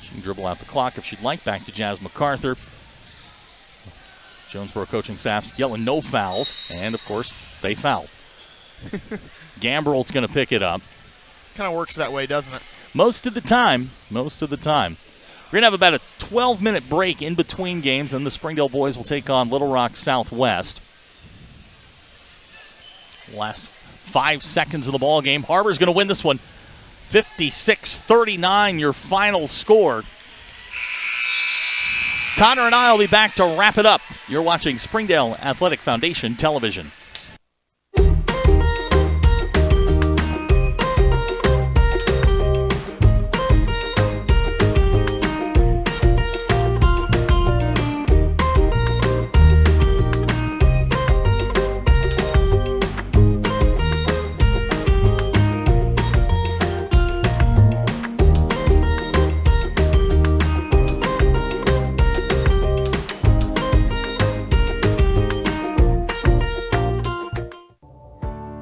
She can dribble out the clock if she'd like. Back to Jazz MacArthur. Jonesboro coaching staff yelling no fouls, and of course they foul. Gambrel's going to pick it up. Kind of works that way, doesn't it? Most of the time. We're going to have about a 12-minute break in between games, and the Springdale boys will take on Little Rock Southwest. Last 5 seconds of the ball game. Har-Ber's going to win this one. 56-39, your final score. Connor and I will be back to wrap it up. You're watching Springdale Athletic Foundation Television.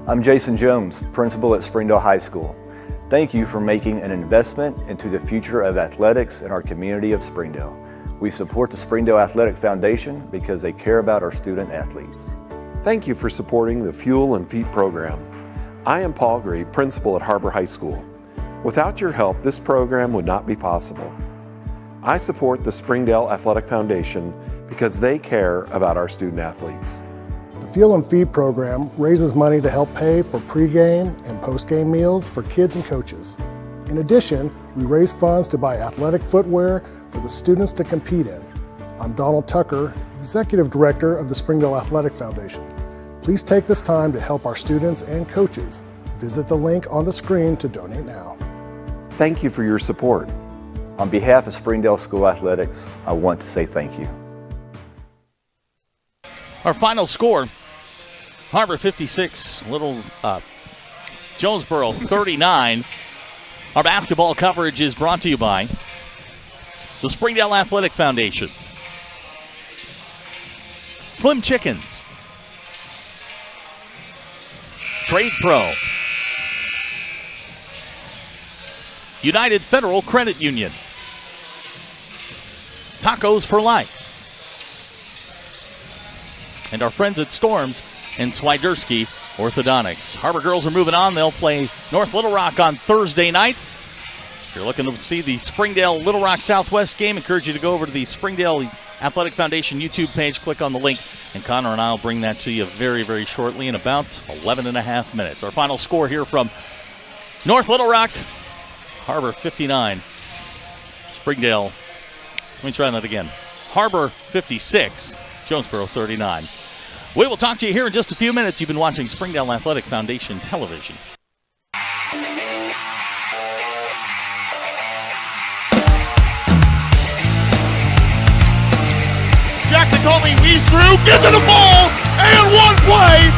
I'm Jason Jones, principal at Springdale High School. Thank you for making an investment into the future of athletics in our community of Springdale. We support the Springdale Athletic Foundation because they care about our student athletes. Thank you for supporting the Fuel and Feet program. I am Paul Gree, principal at Har-Ber High School. Without your help, this program would not be possible. I support the Springdale Athletic Foundation because they care about our student athletes. The Fuel and Feed program raises money to help pay for pregame and postgame meals for kids and coaches. In addition, we raise funds to buy athletic footwear for the students to compete in. I'm Donald Tucker, Executive Director of the Springdale Athletic Foundation. Please take this time to help our students and coaches. Visit the link on the screen to donate now. Thank you for your support. On behalf of Springdale School Athletics, I want to say thank you. Our final score, Har-Ber 56, Jonesboro 39. Our basketball coverage is brought to you by the Springdale Athletic Foundation, Slim Chickens, Trade Pro, United Federal Credit Union, Tacos for Life, and our friends at Storms and Swiderski Orthodontics. Har-Ber girls are moving on. They'll play North Little Rock on Thursday night. If you're looking to see the Springdale Little Rock Southwest game, encourage you to go over to the Springdale Athletic Foundation YouTube page, click on the link, and Connor and I will bring that to you very, very shortly in about 11 and a half minutes. Our final score here from North Little Rock, Har-Ber 59, Springdale, let me try that again, Har-Ber 56, Jonesboro 39. We will talk to you here in just a few minutes. You've been watching Springdale Athletic Foundation Television. Jackson Colby weaves through, gives it a ball, and one play.